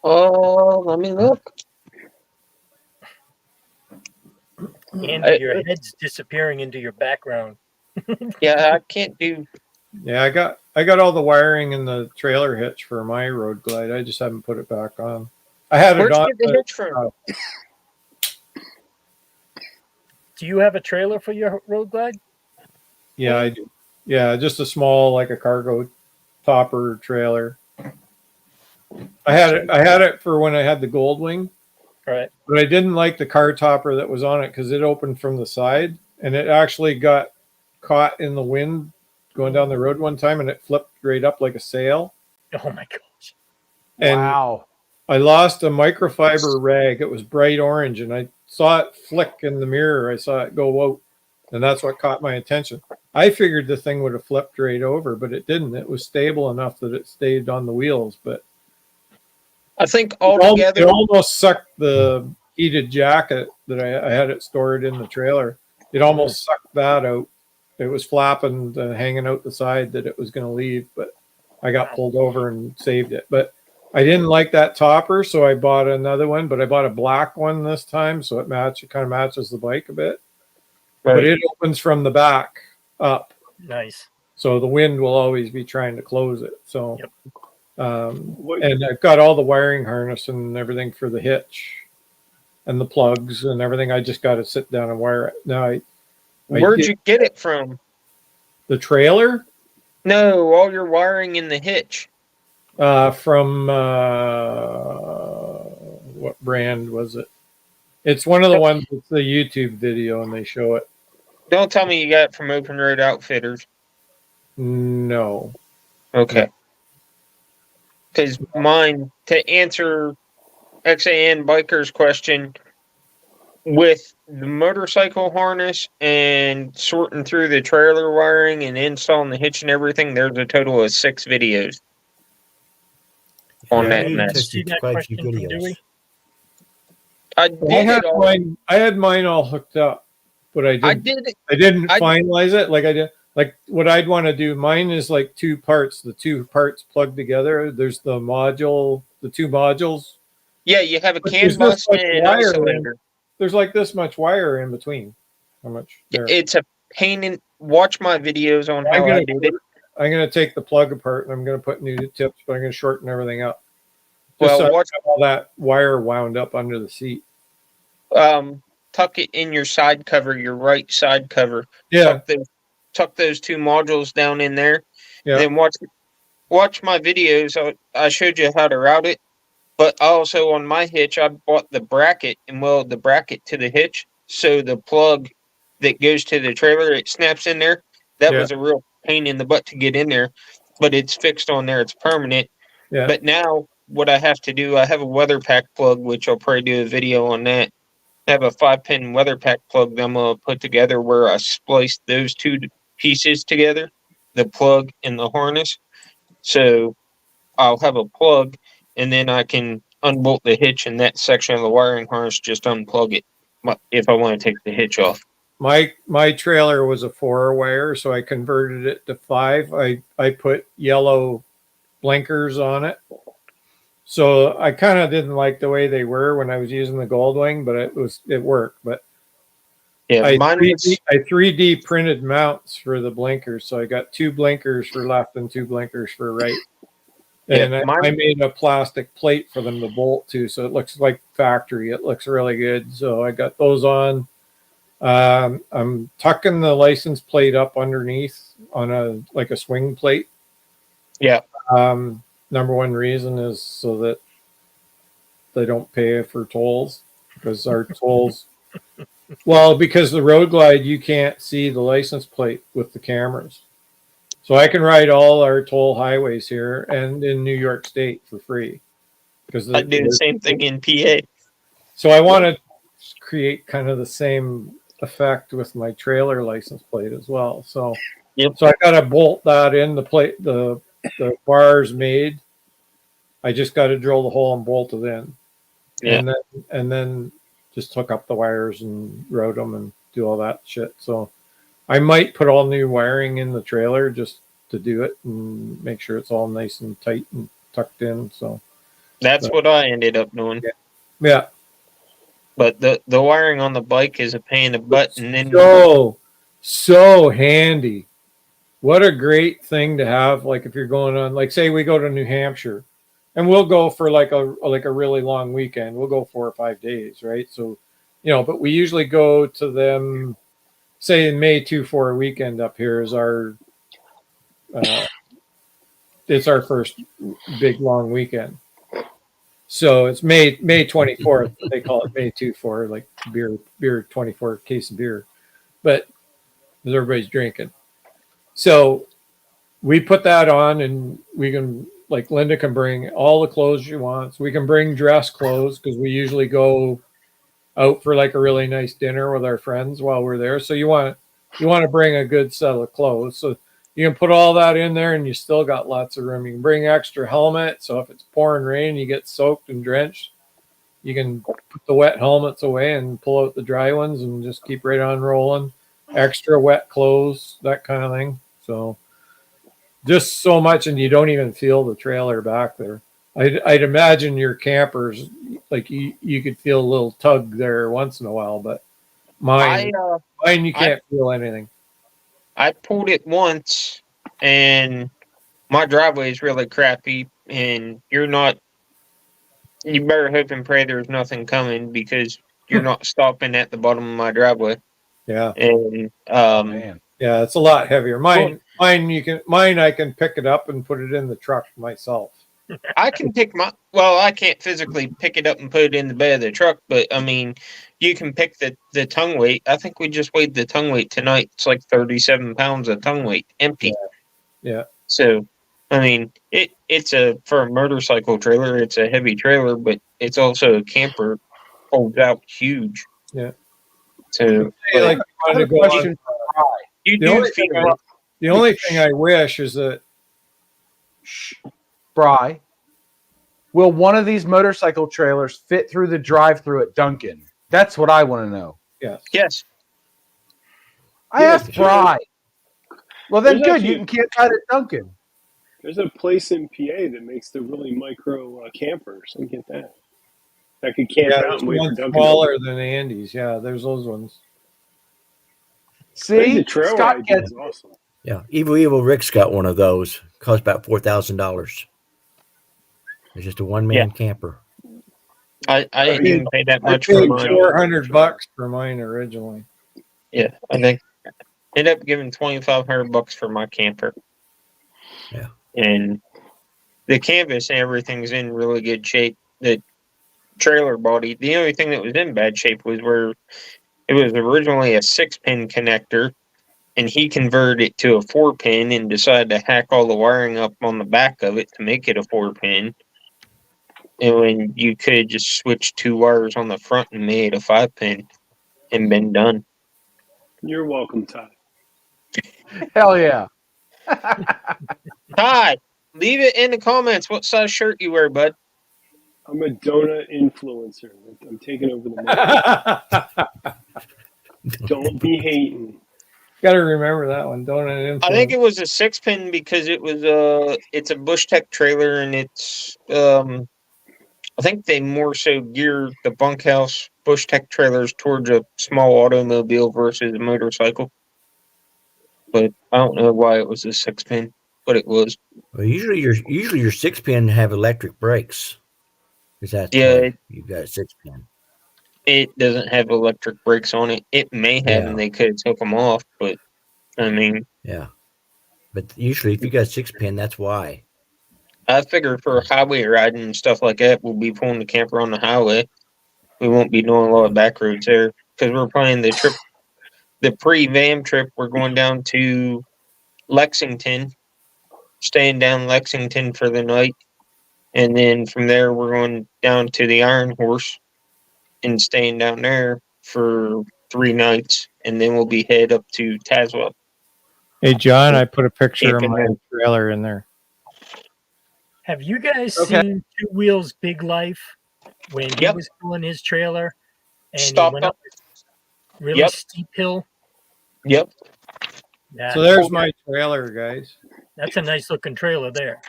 Oh, let me look. Andy, your head's disappearing into your background. Yeah, I can't do. Yeah, I got all the wiring in the trailer hitch for my Road Glide. I just haven't put it back on. I had Where'd it you on. get the hitch from? Do you have a trailer for your Road Glide? Yeah, I do. Yeah, just a small, like a cargo topper trailer. I had it for when I had the Goldwing. Right. But I didn't like the car topper that was on it because it opened from the side and it actually got caught in the wind going down the road one time and it flipped right up like a sail. Oh my gosh. And Wow. I lost a microfiber rag. It was bright orange and I saw it flick in the mirror. I saw it go out and that's what caught my attention. I figured the thing would have flipped right over, but it didn't. It was stable enough that it stayed on the wheels, but I think it altogether. almost sucked the heated jacket that I had it stored in the trailer. It almost sucked that out. It was flapping, hanging out the side that it was going to leave, but I got pulled over and saved it. But I didn't like that topper, so I bought another one. But I bought a black one this time, so it kind of matches the bike a bit. Right. But it opens from the back up, Nice. so the wind will always be trying to close it. So. Yep. And I've got all the wiring harness and everything for the hitch and the plugs and everything. I just got to sit down and wire it. Now, Where'd you get it from? the trailer? No, all your wiring in the hitch. From what brand was it? It's one of the ones that's the YouTube video and they show it. Don't tell me you got it from Open Road Outfitters. No. Okay. Because mine, to answer XAN Biker's question, with the motorcycle harness and sorting through the trailer wiring and installing the hitch and everything, there's a total of 6 videos on that mess. See that question from Dewey? I had mine all hooked up, but I didn't finalize it. Like I did. Like what I'd want to do, mine is like 2 parts. The 2 parts plugged together. There's the module, the 2 modules. Yeah, you have a CAN bus and an cylinder. There's like this much wire in between. How much? There. It's a pain in. Watch my videos on how I did it. I'm going to take the plug apart and I'm going to put new tips, but I'm going to shorten everything up. Well, watch all that wire wound up under the seat. Tuck it in your side cover, your right side cover. Yeah. Tuck those 2 modules down in there. Yeah. Then watch my videos. I showed you how to route it. But also on my hitch, I bought the bracket and welded the bracket to the hitch. So the plug that goes to the trailer, it snaps in there. That was a real pain in the butt to get in there. But it's fixed on there. It's permanent. Yeah. But now what I have to do, I have a weather pack plug, which I'll probably do a video on that. I have a 5-pin weather pack plug that I'm going to put together where I spliced those 2 pieces together, the plug and the harness. So I'll have a plug and then I can unbolt the hitch and that section of the wiring harness, just unplug it if I want to take the hitch off. My trailer was a 4-wire, so I converted it to 5. I put yellow blinkers on it. So I kind of didn't like the way they were when I was using the Goldwing, but it worked. But yeah, I 3D printed mounts for the blinkers, so I got 2 blinkers for left and 2 blinkers for right. And I made a plastic plate for them to bolt to, so it looks like factory. It looks really good. So I got those on. I'm tucking the license plate up underneath on a swing plate. Yeah. Number one reason is so that they don't pay for tolls, because our tolls Well, because the Road Glide, you can't see the license plate with the cameras. So I can ride all our toll highways here and in New York State for free. Because I do the same thing in PA. So I want to create kind of the same effect with my trailer license plate as well. So, Yep. so I got to bolt that in the plate. The bars made. I just got to drill the hole and bolt it in, Yeah. and then just hook up the wires and route them and do all that shit. So I might put all new wiring in the trailer just to do it and make sure it's all nice and tight and tucked in. So That's what I ended up doing. yeah. But the wiring on the bike is a pain in the butt, and then So handy. What a great thing to have. Like if you're going on, like say we go to New Hampshire, and we'll go for like a really long weekend. We'll go 4 or 5 days, right? So, but we usually go to them. Say in May 2 for a weekend up here is our. It's our first big long weekend. So it's May 24th. They call it May 2 for like beer 24 case of beer, but because everybody's drinking. So we put that on, and we can, like, Linda can bring all the clothes she wants. We can bring dress clothes because we usually go out for like a really nice dinner with our friends while we're there. So you want to bring a good set of clothes. So you can put all that in there, and you still got lots of room. You can bring extra helmet. So if it's pouring rain, you get soaked and drenched. You can put the wet helmets away and pull out the dry ones and just keep right on rolling. Extra wet clothes, that kind of thing. So just so much, and you don't even feel the trailer back there. I'd imagine your campers, like you could feel a little tug there once in a while, but mine you can't feel anything. I pulled it once, and my driveway is really crappy, and you better hope and pray there's nothing coming because you're not stopping at the bottom of my driveway. Yeah. And Man. Yeah, it's a lot heavier. Mine I can pick it up and put it in the truck myself. I can I can't physically pick it up and put it in the bed of the truck, but I mean, you can pick the tongue weight. I think we just weighed the tongue weight tonight. It's like 37 pounds of tongue weight, empty. Yeah. So, I mean, it's for a motorcycle trailer, it's a heavy trailer, but it's also a camper, holds out huge. Yeah. So, Like, I have a question. you The do only feel thing it. The only thing I wish is that Bry, will one of these motorcycle trailers fit through the drive-through at Dunkin'? That's what I want to know. Yes. I asked Bry. Well, then There's good. actually- You can camp out at Dunkin'. There's a place in PA that makes the really micro campers. I get that. That could camp out there's and wait for one Dunkin'. smaller than Andy's. Yeah, there's those ones. See, The trail Scott ride gets is awesome. Yeah, Evil Rick's got one of those. Costs about $4,000. It's just a one-man camper. I didn't even pay that I much for paid mine. $400 for mine originally. Yeah, I think ended up giving $2,500 for my camper. Yeah. And the canvas and everything's in really good shape. The trailer body, the only thing that was in bad shape was where it was originally a 6-pin connector, and he converted it to a 4-pin and decided to hack all the wiring up on the back of it to make it a 4-pin. And when you could just switch 2 wires on the front and made a 5-pin and been done. You're welcome, Ty. hell yeah. Ty, leave it in the comments what size shirt you wear, bud. I'm a donut influencer. I'm taking over the market. Don't be hating. Got to remember that one. Don't it? I think it was a 6-pin because it was it's a Bush Tech trailer, and it's I think they more so gear the bunkhouse Bush Tech trailers towards a small automobile versus a motorcycle. But I don't know why it was a 6-pin, but it was. Well, usually your 6-pin have electric brakes. Is that Yeah, you've got a 6-pin? it doesn't have electric brakes on it. It may have, and they could have took them off, but I mean, yeah. But usually, if you got a 6-pin, that's why. I figure for highway riding and stuff like that, we'll be pulling the camper on the highway. We won't be doing a lot of back roads there. because we're planning the pre-VAM trip. We're going down to Lexington, staying down Lexington for the night, and then from there we're going down to the Iron Horse and staying down there for 3 nights, and then we'll be head up to Tazewell. Hey, John, I put a picture of Camping my there. trailer in there. Have you guys Okay. seen Two Wheels Big Life when he Yep. was pulling his trailer and Stopped he went up. up this really Yep. steep hill? Yep. So there's my trailer, guys. That's a nice looking trailer there.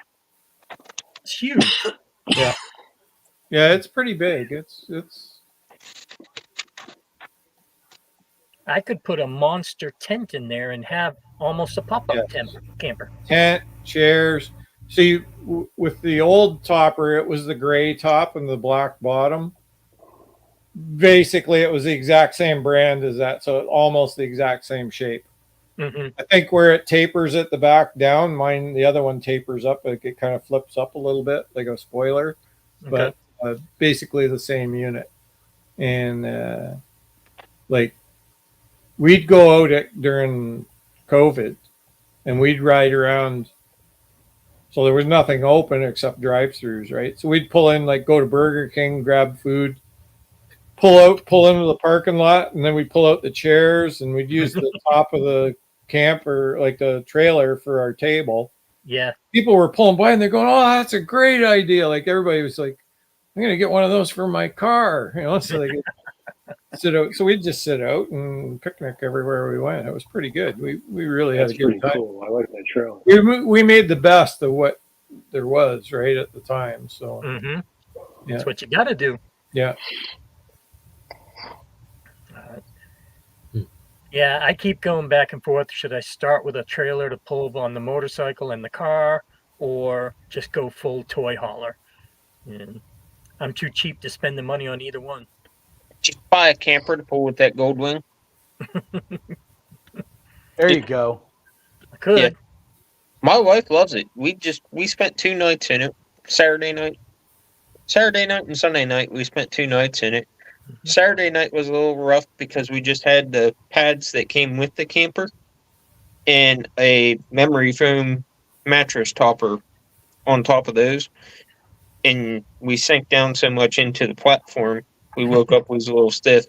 It's huge. Yeah, it's pretty big. It's I could put a monster tent in there and have almost a pop-up camper. tent, chairs. See, with the old topper, it was the gray top and the black bottom. Basically, it was the exact same brand as that, so almost the exact same shape. Mm-hmm. I think where it tapers at the back down, mine, the other one tapers up, like it kind of flips up a little bit, like a spoiler, but basically the same unit. And like we'd go out during COVID and we'd ride around. So there was nothing open except drive-throughs, right? So we'd pull in, like go to Burger King, grab food, pull into the parking lot, and then we'd pull out the chairs and we'd use the top of the camper, like the trailer, for our table. Yeah. People were pulling by and they're going, "Oh, that's a great idea!" Like everybody was like, "I'm gonna get one of those for my car," you know. So they could sit out. So we'd just sit out and picnic everywhere we went. It was pretty good. We really had That's a good pretty time. cool. I like that trailer. We made the best of what there was right at the time. So Mm-hmm. Yeah. That's what you got to do. yeah, Yeah, I keep going back and forth. Should I start with a trailer to pull on the motorcycle and the car, or just go full toy hauler? And I'm too cheap to spend the money on either one. Just buy a camper to pull with that Goldwing. There you go. I could. Yeah. My wife loves it. We spent 2 nights in it. Saturday night and Sunday night, we spent 2 nights in it. Saturday night was a little rough because we just had the pads that came with the camper and a memory foam mattress topper on top of those. And we sank down so much into the platform, we woke up was a little stiff.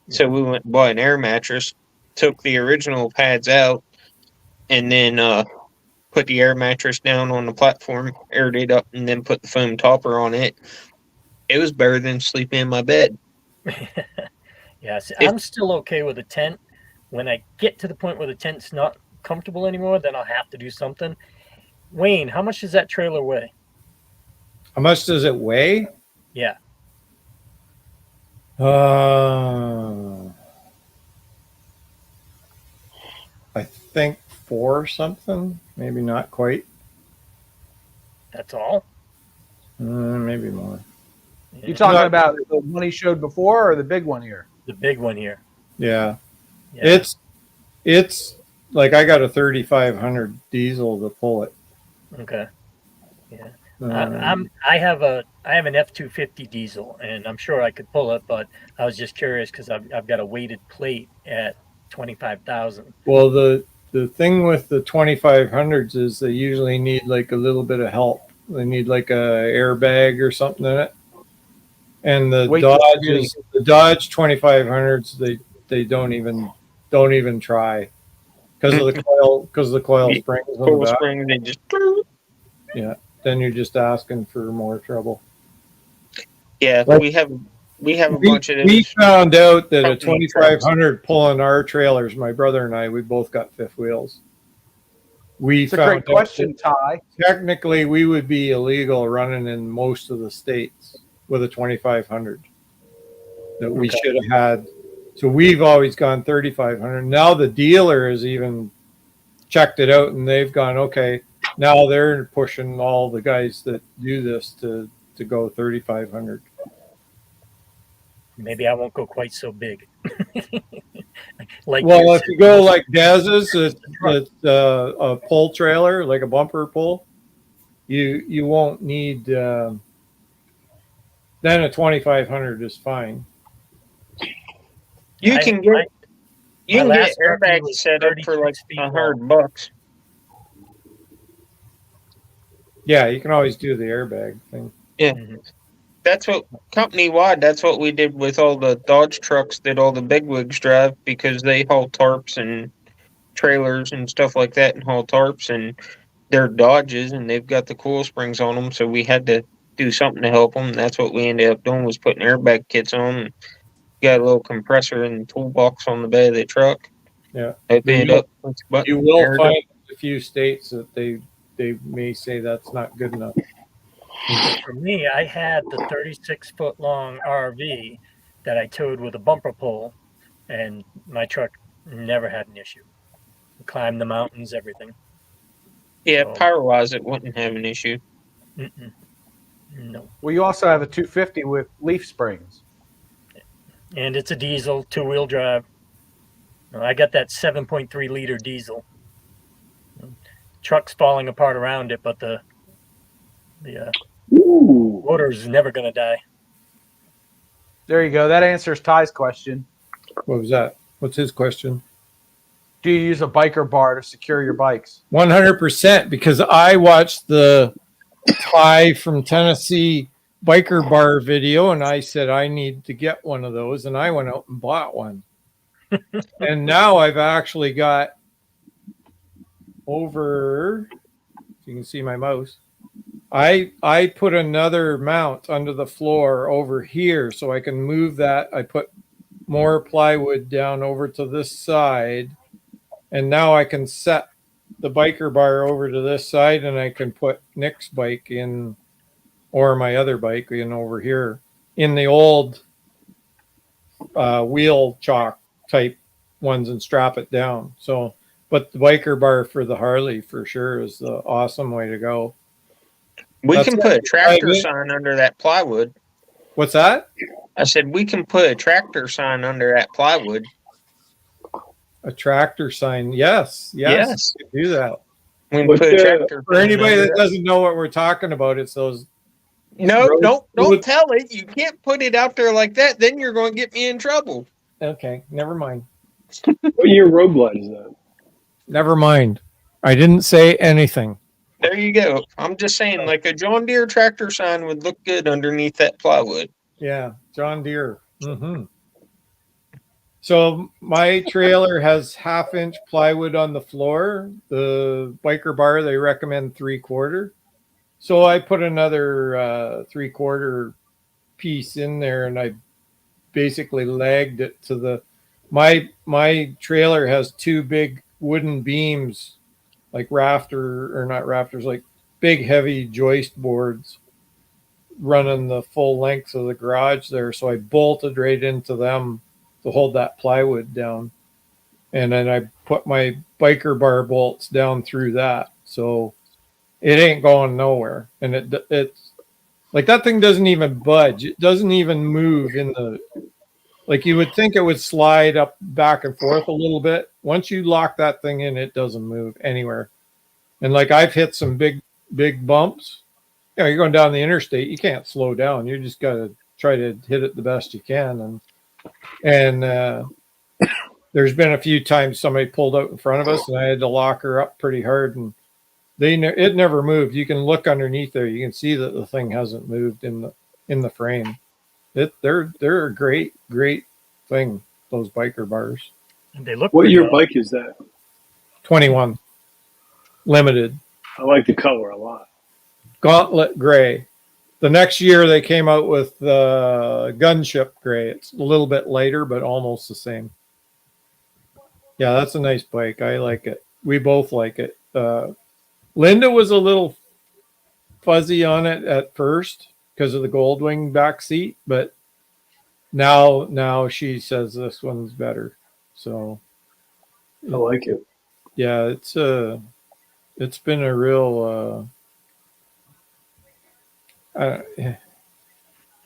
So we went and bought an air mattress, took the original pads out, and then put the air mattress down on the platform, aired it up, and then put the foam topper on it. It was better than sleeping in my bed. Yes, I'm still okay with a tent. When I get to the point where the tent's not comfortable anymore, then I'll have to do something. Wayne, how much does that trailer weigh? how much does it weigh? Yeah. I think 4 something, maybe not quite, That's all? maybe more. Yeah. You talking about the one he showed before or the big one here? The big one here. Yeah. Yeah. It's like I got a 3500 diesel to pull it. Okay. Yeah. Um, I have an F-250 diesel, and I'm sure I could pull it, but I was just curious because I've got a weighted plate at 25,000. well, the thing with the 2500s is they usually need like a little bit of help. They need like a airbag or something in it. And the Dodge 2500s, they don't even try because of the coil springs on the Coil back. spring, they just Yeah, then you're just asking for more trouble. yeah. Well, we have a bunch of We those. found out that a company 2500 pulling our trailers, my brother and I, we both got fifth wheels. We It's a found great out question, that Ty. technically we would be illegal running in most of the states with a 2500 that we should have had. So we've always gone 3500. Now the dealer has even checked it out and they've gone, okay, now they're pushing all the guys that do this to go 3500. Maybe I won't go quite so big. Like Well, you if said, you go like Dez's, it's a pull trailer, like a bumper pull, you won't need. Then a 2500 is fine. You can get my get last RV airbags was set up for like 36 feet long. $100. Yeah, you can always do the airbag thing. Mhm. That's what company wide. That's what we did with all the Dodge trucks that all the bigwigs drive because they haul tarps and trailers and stuff like that and haul tarps and they're Dodges and they've got the coil springs on them. So we had to do something to help them. That's what we ended up doing was putting airbag kits on. And got a little compressor and toolbox on the bed of the truck. Yeah. Open it up. Push the button, You will air it up. find a few states that they may say that's not good enough. For me, I had the 36-foot long RV that I towed with a bumper pole, and my truck never had an issue. Climbed the mountains, everything. Yeah, So, power wise, it wouldn't have an issue. no. Well, you also have a 250 with leaf springs. And it's a diesel, 2-wheel drive. I got that 7.3 liter diesel. Truck's falling apart around it, but the Ooh. motor's never going to die. There you go. That answers Ty's question. What was that? What's his question? Do you use a biker bar to secure your bikes? 100%, because I watched the Ty from Tennessee biker bar video and I said I need to get one of those, and I went out and bought one. And now I've actually got over, if you can see my mouse, I put another mount under the floor over here so I can move that. I put more plywood down over to this side, and now I can set the biker bar over to this side, and I can put Nick's bike in, or my other bike in over here in the old wheel chalk type ones and strap it down. So, but the biker bar for the Harley for sure is the awesome way to go. We That's can put a tractor private. sign under that plywood. What's that? I said we can put a tractor sign under that plywood. A tractor sign? Yes. Yes. You can do that. We can But, put a tractor. For anybody sign that under doesn't know what we're talking about, it's those. No, road- don't tell it. You can't put it out there like that. Then you're going to get me in trouble. Okay, never mind. What year road glide is that? Never mind. I didn't say anything. There you go. I'm just saying, like a John Deere tractor sign would look good underneath that plywood. Yeah, John Deere. Mm-hmm. So my trailer has 1/2-inch plywood on the floor. The biker bar, they recommend 3/4. So I put another 3/4 piece in there, and I basically lagged it to the. My trailer has 2 big wooden beams, like not rafters, like big heavy joist boards running the full length of the garage there. So I bolted right into them to hold that plywood down. And then I put my biker bar bolts down through that. So it ain't going nowhere. And it's like that thing doesn't even budge. It doesn't even move in the, like you would think it would slide up back and forth a little bit. Once you lock that thing in, it doesn't move anywhere. And like I've hit some big bumps. You know, you're going down the interstate, you can't slow down. You just got to try to hit it the best you can. And there's been a few times somebody pulled out in front of us and I had to lock her up pretty hard, and it never moved. You can look underneath there. You can see that the thing hasn't moved in the frame. They're a great thing, those biker bars. And they look What pretty year awesome. bike is that? 21 limited. I like the color a lot. Gauntlet gray. The next year they came out with gunship gray. It's a little bit lighter, but almost the same. Yeah, that's a nice bike. I like it. We both like it. Linda was a little fuzzy on it at first because of the Goldwing back seat, but now she says this one's better. So I like it. yeah, it's been a real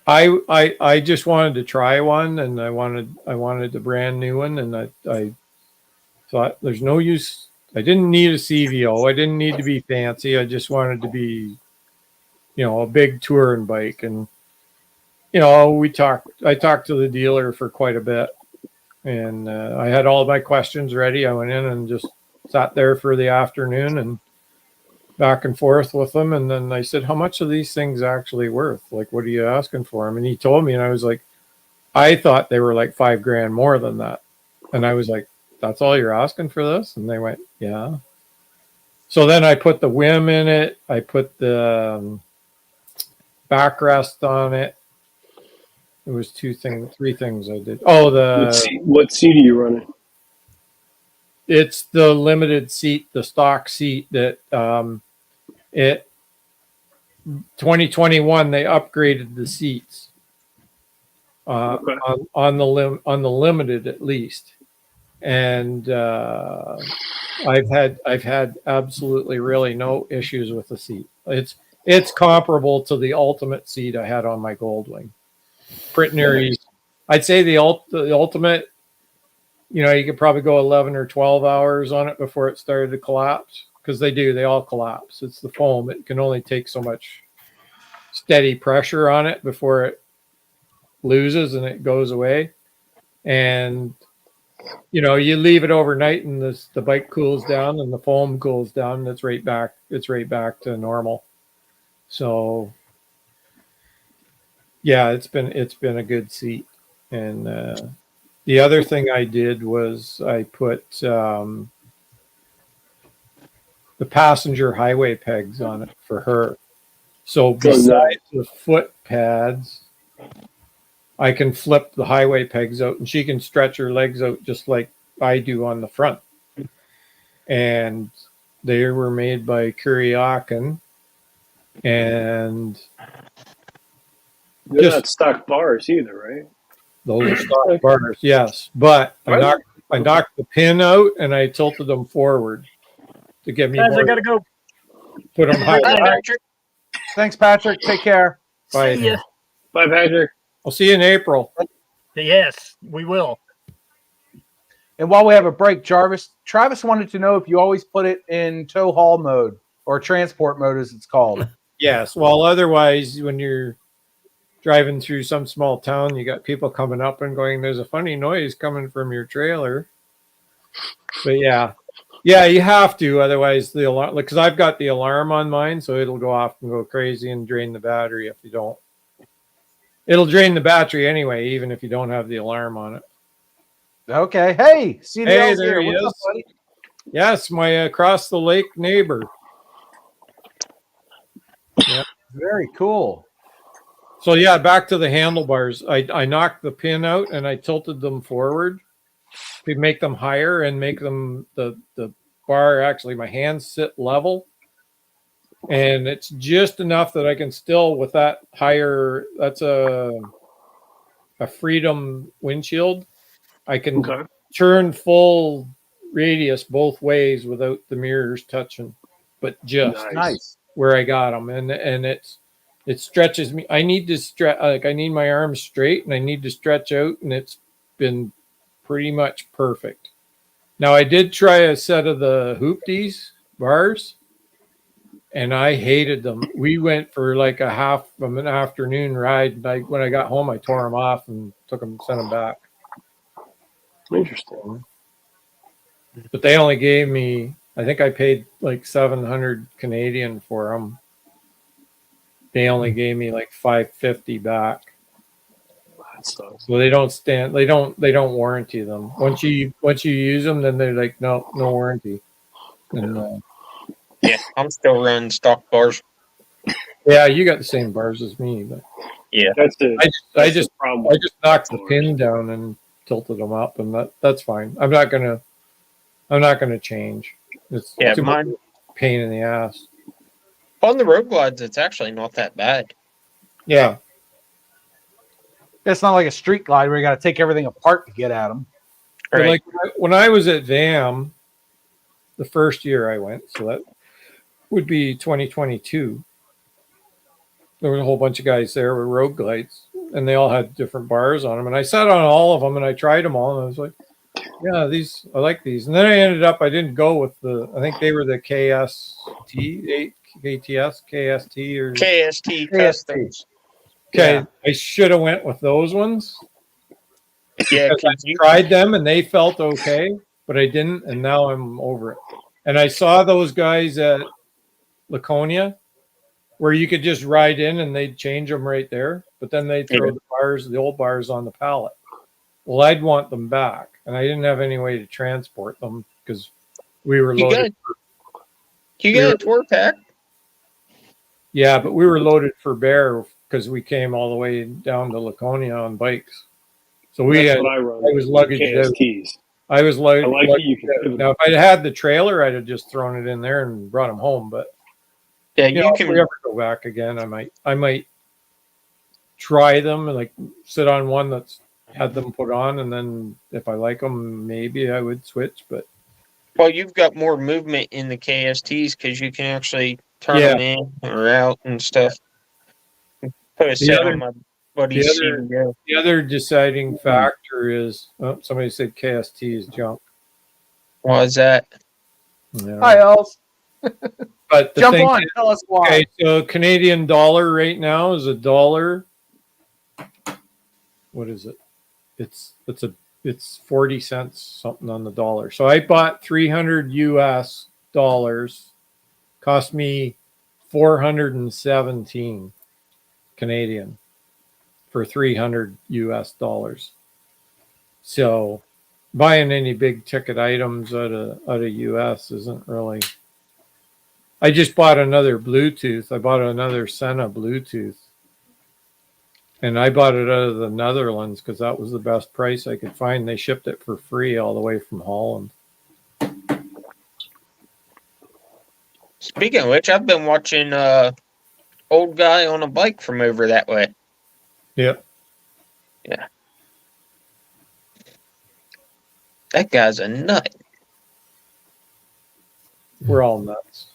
I just wanted to try one, and I wanted the brand new one, and I thought there's no use. I didn't need a CVO. I didn't need to be fancy. I just wanted to be, a big touring bike. And I talked to the dealer for quite a bit, And I had all my questions ready. I went in and just sat there for the afternoon and back and forth with them. And then I said, how much are these things actually worth? Like, what are you asking for them? And he told me, and I was like, I thought they were like $5,000 more than that. And I was like, that's all you're asking for this? And they went, yeah. So then I put the whim in it. I put the backrest on it. It was three things I did. Oh, what seat are you running? it's the limited seat, the stock seat that it 2021 they upgraded the seats Okay. on the limited at least, and I've had absolutely really no issues with the seat. It's comparable to the ultimate seat I had on my Goldwing. Pretty near easy. I'd say the ultimate, you know, you could probably go 11 or 12 hours on it before it started to collapse, because they all collapse. It's the foam. It can only take so much steady pressure on it before it loses and it goes away. And, you know, you leave it overnight and the bike cools down and the foam cools down and it's right back to normal. So yeah, it's been a good seat. And the other thing I did was I put the passenger highway pegs on it for her. So besides the foot pads, I can flip the highway pegs out and she can stretch her legs out just like I do on the front. And they were made by Kuryakin. And they're not stock bars either, right? Those are stock bars, yes. But I knocked the pin out and I tilted them forward to give me Guys, more. I gotta go. Put them high. Bye, Patrick. Thanks, Patrick. Take care. Bye. See ya. Bye, Patrick. I'll see you in April. Yes, we will. And while we have a break, Travis wanted to know if you always put it in tow haul mode or transport mode, as it's called. Yes. Well, otherwise, when you're driving through some small town, you got people coming up and going, there's a funny noise coming from your trailer. But yeah, you have to. Otherwise, the alarm, because I've got the alarm on mine, so it'll go off and go crazy and drain the battery if you don't. It'll drain the battery anyway, even if you don't have the alarm on it. Okay. Hey, CDL's there here. he What's up, is. buddy? Yes, my across the lake neighbor. Yeah. Very cool. So yeah, back to the handlebars. I knocked the pin out and I tilted them forward to make them higher and make them the bar, actually my hands sit level. And it's just enough that I can still, with that higher, that's a Freedom windshield. I can turn full radius both ways without the mirrors touching, but just Nice. where I got them. And it stretches me. I need to stretch, like I need my arms straight and I need to stretch out, and it's been pretty much perfect. Now I did try a set of the Hoopties bars and I hated them. We went for like a half of an afternoon ride. And when I got home, I tore them off and sent them back. Interesting. But they only gave me, I think I paid like 700 Canadian for them. They only gave me like 550 back. That sucks. So they don't stand. They don't warranty them. Once you use them, then they're like no warranty. And, Yeah, I'm still running stock bars. yeah, you got the same bars as me, but Yeah, That's it. I just problem. knocked the pin down and tilted them up, and that's fine. I'm not gonna change. It's too much pain in the ass. on the road glides, it's actually not that bad. Yeah. It's not like a street glide where you got to take everything apart to get at them. But Right. like when I was at VAM, the first year I went, so that would be 2022. There was a whole bunch of guys there with road glides, and they all had different bars on them. And I sat on all of them, and I tried them all, and I was like, "Yeah, I like these." And then I ended up, I didn't go with I think they were the KST, KST, or KST Customs. Okay, Yeah. I should have went with those ones. Yeah, Because I because you tried them and they felt okay, but I didn't, and now I'm over it. And I saw those guys at Laconia where you could just ride in and they'd change them right there, but then they'd throw the old bars on the pallet. Well, I'd want them back, and I didn't have any way to transport them because we were loaded. you got a tour pack. Yeah, but we were loaded for bear because we came all the way down to Laconia on bikes. So That's what I run. I was luggage out. KSTs. I was luggage. I like that you can pivot. Now, if I'd had the trailer, I'd have just thrown it in there and brought them home. But Yeah, you know, if we ever go back again, I might try them and like sit on one that's had them put on, and then if I like them, maybe I would switch. But well, you've got more movement in the KSTs because you can actually turn them in or out and stuff. Put a set on my buddy's CBO. The other deciding factor is somebody said KST is junk. Why is that? Yeah. Hi, Els. But the Jump thing on. is, Tell us why. okay, so Canadian dollar right now is $1. What is it? It's 40 cents something on the dollar. So I bought 300 US dollars. Cost me 417 Canadian for 300 US dollars. So buying any big ticket items out of US isn't really. I just bought another Bluetooth. I bought another Sena Bluetooth. And I bought it out of the Netherlands because that was the best price I could find. They shipped it for free all the way from Holland. Speaking of which, I've been watching Old Guy on a Bike from over that way. Yep. Yeah. That guy's a nut. We're all nuts.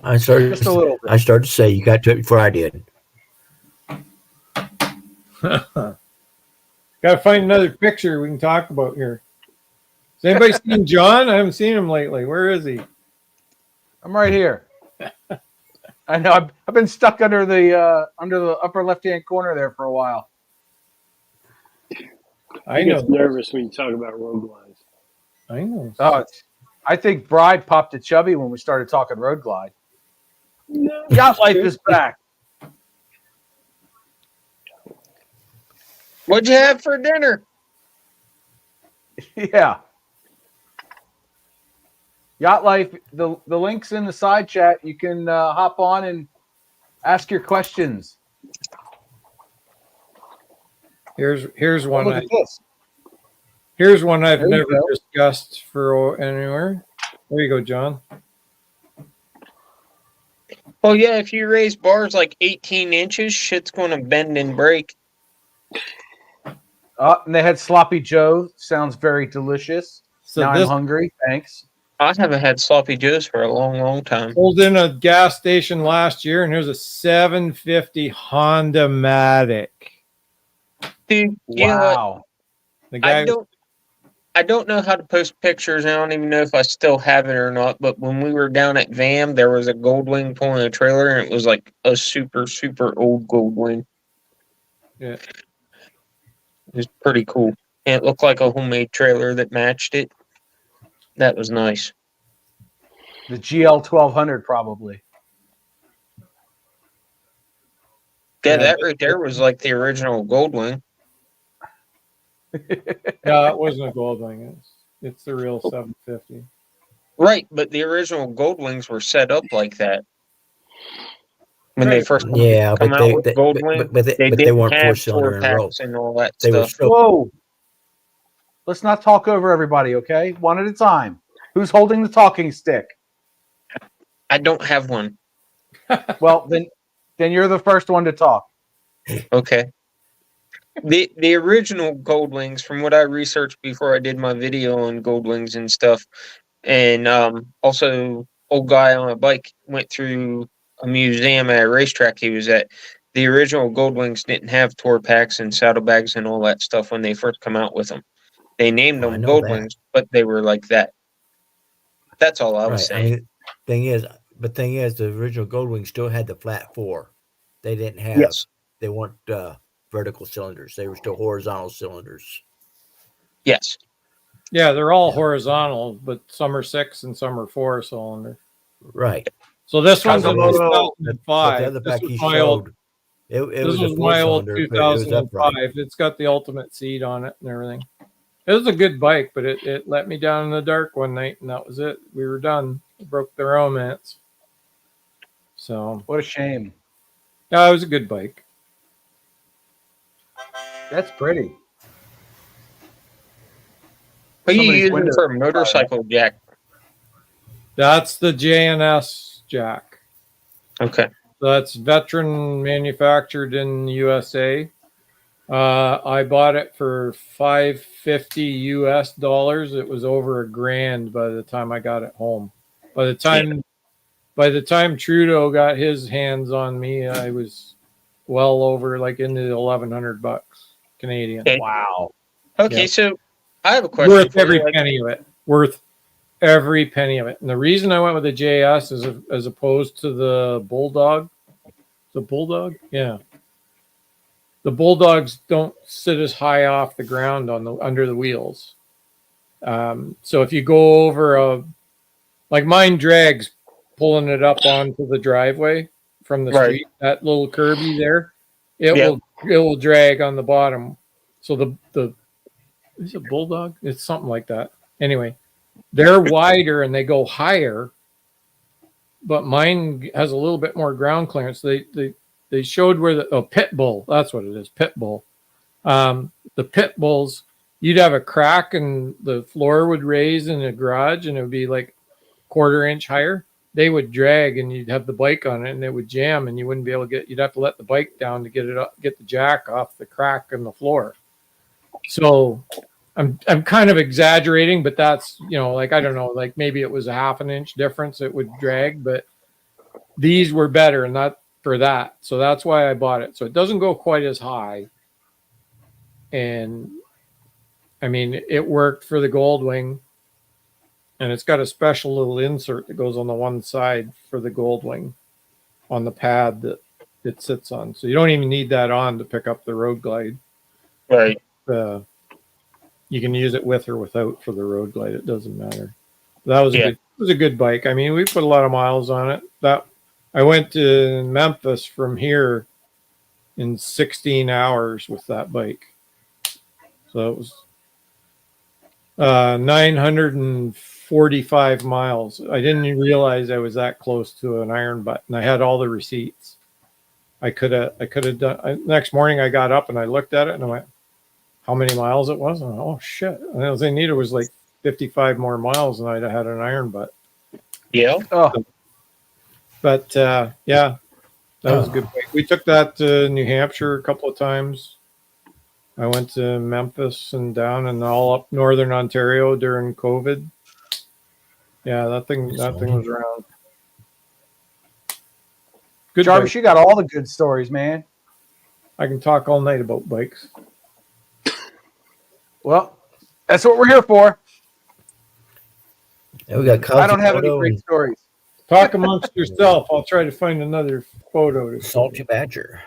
I started Just a little bit. I started to say you got to it before I did. Got to find another picture we can talk about here. Has anybody seen John? I haven't seen him lately. Where is he? I'm right here. I know. I've been stuck under the upper left-hand corner there for a while. I He know. gets nervous when you talk about road glides. I know. Oh, I think Bride popped a chubby when we started talking road glide. No, Yacht life is back. What'd you have for dinner? Yeah. Yacht life. The link's in the side chat. You can hop on and ask your questions. Here's one. Look at this. Here's one I've There you never go. discussed for anywhere. There you go, John. Well, yeah, if you raise bars like 18 inches, shit's going to bend and break. And they had Sloppy Joe. Sounds very delicious. So now this I'm hungry. Thanks. I haven't had sloppy joes for a long, long time. pulled in a gas station last year, and here's a 750 Honda Matic. Dude, you know what? Wow. The guy I don't know how to post pictures. I don't even know if I still have it or not. But when we were down at VAM, there was a Goldwing pulling a trailer, and it was like a super, super old Goldwing. Yeah. It was pretty cool. And it looked like a homemade trailer that matched it. That was nice. The GL 1200 probably. Yeah, that right there was like the original Goldwing. No, it wasn't a Goldwing. It's the real 750. Right, but the original Goldwings were set up like that. When they first Yeah, come but out they, with they Goldwing, but they didn't weren't have 4-cylinder in a row. packs and all that They were stuff. so Whoa. Let's not talk over everybody, okay? One at a time. Who's holding the talking stick? I don't have one. Well, then you're the first one to talk. Okay. The original Goldwings, from what I researched before I did my video on Goldwings and stuff, and also Old Guy on a Bike went through a museum at a racetrack he was at. The original Goldwings didn't have tour packs and saddlebags and all that stuff when they first come out with them. They named I them know that. Goldwings, but they were like that. That's all I was right. saying. I mean, thing is, the original Goldwing still had the flat four. They didn't have. Yes. They weren't vertical cylinders. They were still horizontal cylinders. Yes. Yeah, they're all horizontal, but some are 6 and some are 4 cylinder. Right. So this one's a Kazamoto. But the 2005. other This back was he my old. showed, it This was a was my old 4-cylinder, but it was upright. 2005. It's got the ultimate seat on it and everything. It was a good bike, but it let me down in the dark one night, and that was it. We were done. We broke the romance. So What a shame. yeah, it was a good bike. That's pretty. What are you Somebody's using window for a is fire. motorcycle jack? That's the JNS jack. Okay. So that's veteran manufactured in the USA. I bought it for $550 US. It was over $1,000 by the time I got it home. By the time Trudeau got his hands on me, I was well over like into the $1,100 Canadian. Okay. Wow. Okay, Yep. so I have a question Worth for every you. Like, penny of it. Worth every penny of it. And the reason I went with the JS is as opposed to the Bulldog. The Bulldog, yeah. The Bulldogs don't sit as high off the ground under the wheels. So if you go over like mine drags pulling it up onto the driveway from the Right. street, that little curbie there, it Yep. will drag on the bottom. So the is it Bulldog? It's something like that. Anyway, they're wider and they go higher, but mine has a little bit more ground clearance. They showed where the pit bull, that's what it is, pit bull. The pit bulls, you'd have a crack and the floor would raise in the garage and it would be like 1/4 inch higher. They would drag and you'd have the bike on it and it would jam and you wouldn't be able to you'd have to let the bike down to get it up, get the jack off the crack in the floor. So I'm kind of exaggerating, but that's, like, I don't know, like maybe it was a 1/2 inch difference it would drag, but these were better and not for that. So that's why I bought it. So it doesn't go quite as high. And I mean, it worked for the Goldwing. And it's got a special little insert that goes on the one side for the Goldwing on the pad that it sits on. So you don't even need that on to pick up the Road Glide. Right. You can use it with or without for the Road Glide. It doesn't matter. That was it was a good bike. I mean, we put a lot of miles on it. I went to Memphis from here in 16 hours with that bike. So it was 945 miles. I didn't even realize I was that close to an iron butt, and I had all the receipts. I could have done. Next morning, I got up and I looked at it and I went, how many miles it was? And oh shit! And all they needed was like 55 more miles, and I'd have had an iron butt. Yeah. Oh, But yeah, that was a good bike. We took that to New Hampshire a couple of times. I went to Memphis and down and all up northern Ontario during COVID. Yeah, that thing was around. Good Jarvis, bike. you got all the good stories, man. I can talk all night about bikes. Well, that's what we're here for. Yeah, we got I don't have any great stories. Talk amongst yourself. I'll try to find another photo. Salty Badger.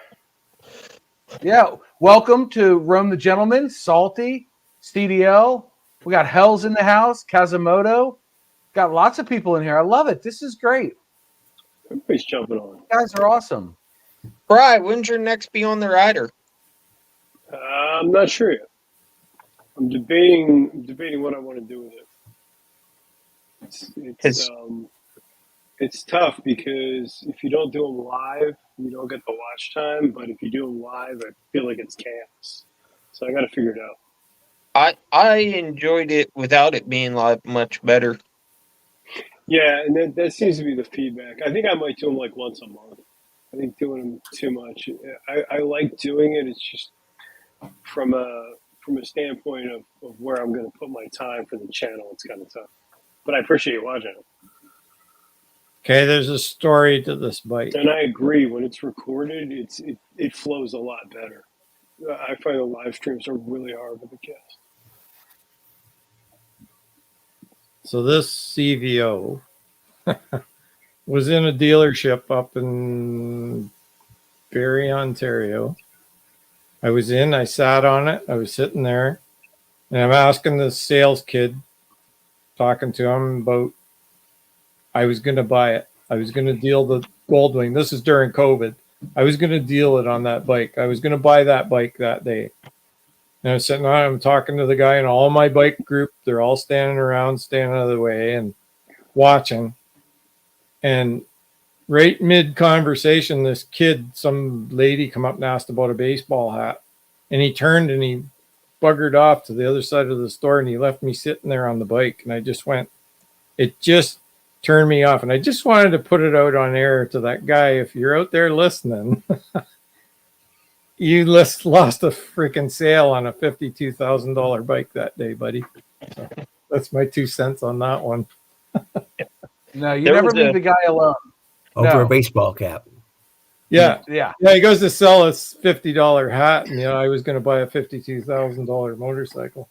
Yeah. Welcome to Rome the Gentleman, Salty, CDL. We got Hells in the house, Kazamoto. Got lots of people in here. I love it. This is great. Everybody's jumping on. You guys are awesome. Brian, when's your next Be on the Rider? I'm not sure yet. I'm debating what I want to do with it. It's tough because if you don't do them live, you don't get the watch time. But if you do them live, I feel like it's chaos. So I got to figure it out. I enjoyed it without it being live much better. Yeah, and that seems to be the feedback. I think I might do them like once a month. I think doing them too much. I like doing it. It's just from a standpoint of where I'm going to put my time for the channel, it's kind of tough. But I appreciate you watching it. Okay, there's a story to this bike. And I agree. When it's recorded, it flows a lot better. I find the live streams are really hard with the cast. So this CVO was in a dealership up in Barrie, Ontario. I sat on it. I was sitting there And I'm asking the sales kid, talking to him about, I was going to buy it. I was going to deal the Goldwing. This is during COVID. I was going to deal it on that bike. I was going to buy that bike that day. And I'm sitting on, I'm talking to the guy and all my bike group. They're all standing around, standing out of the way and watching. And right mid conversation, this kid, some lady come up and asked about a baseball hat. And he turned and he buggered off to the other side of the store and he left me sitting there on the bike. And I just went, it just turned me off. And I just wanted to put it out on air to that guy. If you're out there listening, you lost a freaking sale on a $52,000 bike that day, buddy. So that's my 2 cents on that one. No, you There never was leave a- the guy alone. Over No. a baseball cap. Yeah. Yeah. Yeah, he goes to sell a $50 hat, and I was going to buy a $52,000 motorcycle.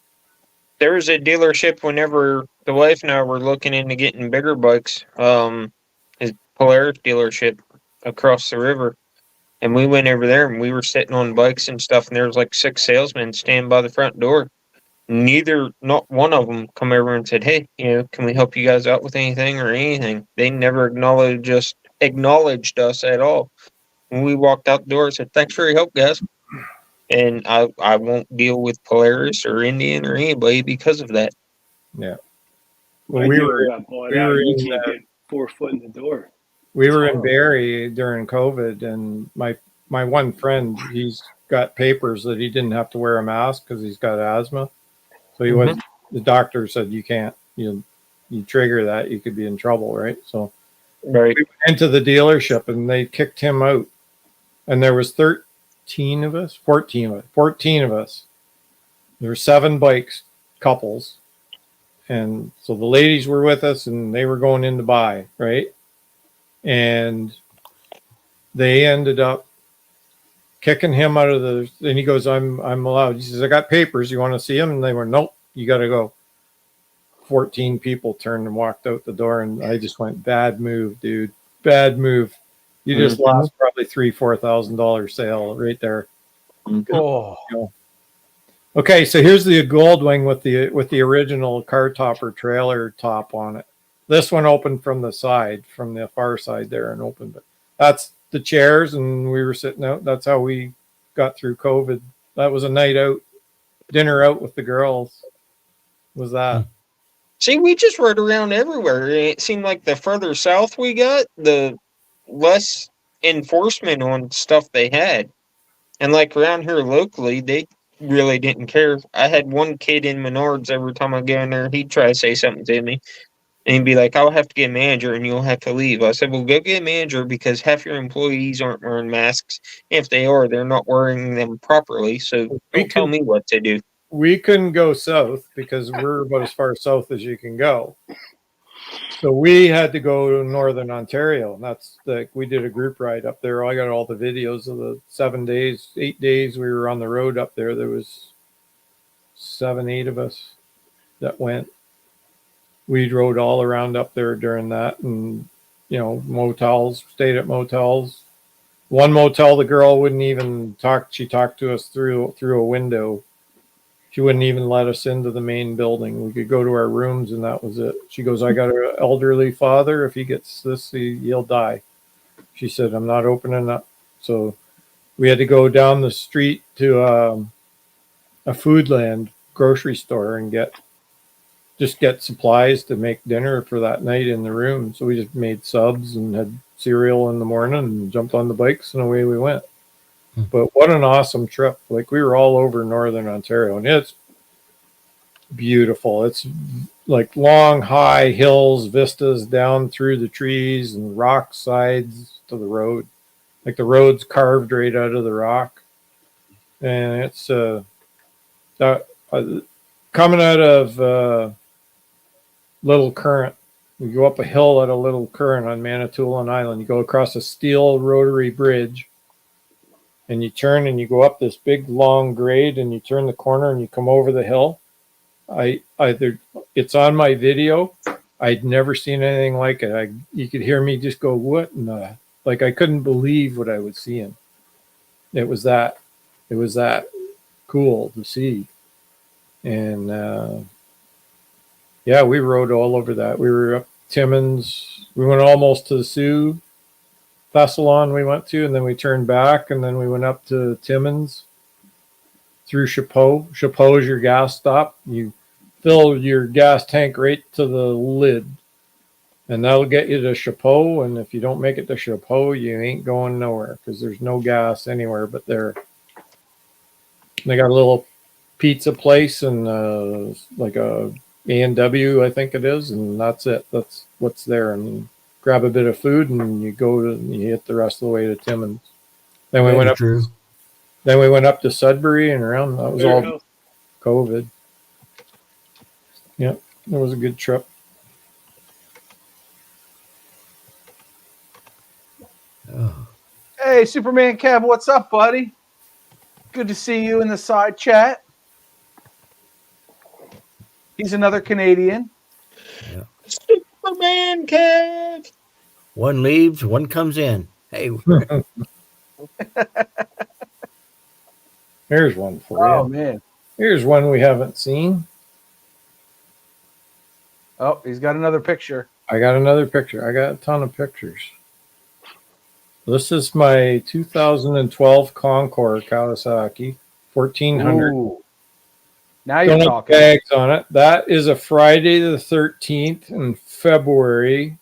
There was a dealership whenever the wife and I were looking into getting bigger bikes. His Polaris dealership across the river. And we went over there and we were sitting on bikes and stuff, and there was like 6 salesmen standing by the front door. Not one of them come over and said, "Hey, can we help you guys out with anything or anything?" They never acknowledged us at all. When we walked out the door, I said, "Thanks for your help, guys." And I won't deal with Polaris or Indian or anybody because of that. Yeah. My Well, we dealer were got bought out. You can't get 4 foot in the door. we were in horrible. Barrie during COVID, and my one friend, he's got papers that he didn't have to wear a mask because he's got asthma. So he was. The doctor said you can't. You trigger that, you could be in trouble, right? So Right. we went into the dealership and they kicked him out, and there was 14 of us. There were 7 bikes, couples, and so the ladies were with us, and they were going in to buy, right? And they ended up kicking him out of the. And he goes, "I'm allowed." He says, "I got papers. You want to see them?" And they were, "Nope, you got to go." 14 people turned and walked out the door, and I just went, "Bad move, dude. Bad move. You just lost probably $3,000-4,000 sale right there." Oh. Okay, so here's the Goldwing with the original car topper trailer top on it. This one opened from the side, from the far side there, and opened. But that's the chairs, and we were sitting out. That's how we got through COVID. That was a night out, dinner out with the girls. Was that? See, we just rode around everywhere. It seemed like the further south we got, the less enforcement on stuff they had. And like around here locally, they really didn't care. I had one kid in Menards every time I go in there, he'd try to say something to me. And he'd be like, "I'll have to get a manager and you'll have to leave." I said, "Well, go get a manager because half your employees aren't wearing masks. If they are, they're not wearing them properly. So don't tell me what to do." We couldn't go south because we're about as far south as you can go. So we had to go to Northern Ontario. And that's we did a group ride up there. I got all the videos of the 8 days we were on the road up there. There was 7, 8 of us that went. We rode all around up there during that, and motels, stayed at motels. One motel, the girl wouldn't even talk. She talked to us through a window. She wouldn't even let us into the main building. We could go to our rooms, and that was it. She goes, "I got an elderly father. If he gets this, he'll die." She said, "I'm not opening up." So we had to go down the street to a Foodland grocery store and get supplies to make dinner for that night in the room. So we just made subs and had cereal in the morning and jumped on the bikes, and away we went. But what an awesome trip. We were all over Northern Ontario, and it's beautiful. It's like long, high hills, vistas down through the trees and rock sides to the road. Like the road's carved right out of the rock. And it's coming out of Little Current. You go up a hill at a Little Current on Manitoulin Island. You go across a steel rotary bridge, and you turn and you go up this big long grade, and you turn the corner and you come over the hill. It's on my video. I'd never seen anything like it. You could hear me just go, "What?" And I couldn't believe what I was seeing. It was that cool to see. And yeah, we rode all over that. We were up Timmins. We went almost to the Sioux Thessalon we went to, and then we turned back, and then we went up to Timmins through Chapeau. Chapeau is your gas stop. You fill your gas tank right to the lid, and that'll get you to Chapeau. And if you don't make it to Chapeau, you ain't going nowhere because there's no gas anywhere but there. They got a little pizza place and like a A&W, I think it is, and that's it. That's what's there. And you grab a bit of food and you hit the rest of the way to Timmins. Then we went up. True. Then we went up to Sudbury and around. That was all COVID. Yep, it was a good trip. Oh. Hey, Superman Kev, what's up, buddy? Good to see you in the side chat. He's another Canadian. Yeah. Superman Kev. One leaves, one comes in. Hey. Here's one for you. Oh, man. Here's one we haven't seen. Oh, he's got another picture. I got another picture. I got a ton of pictures. This is my 2012 Concord Kawasaki 1400. Ooh. Now you're Don't have talking. bags on it. That is a Friday the 13th in February.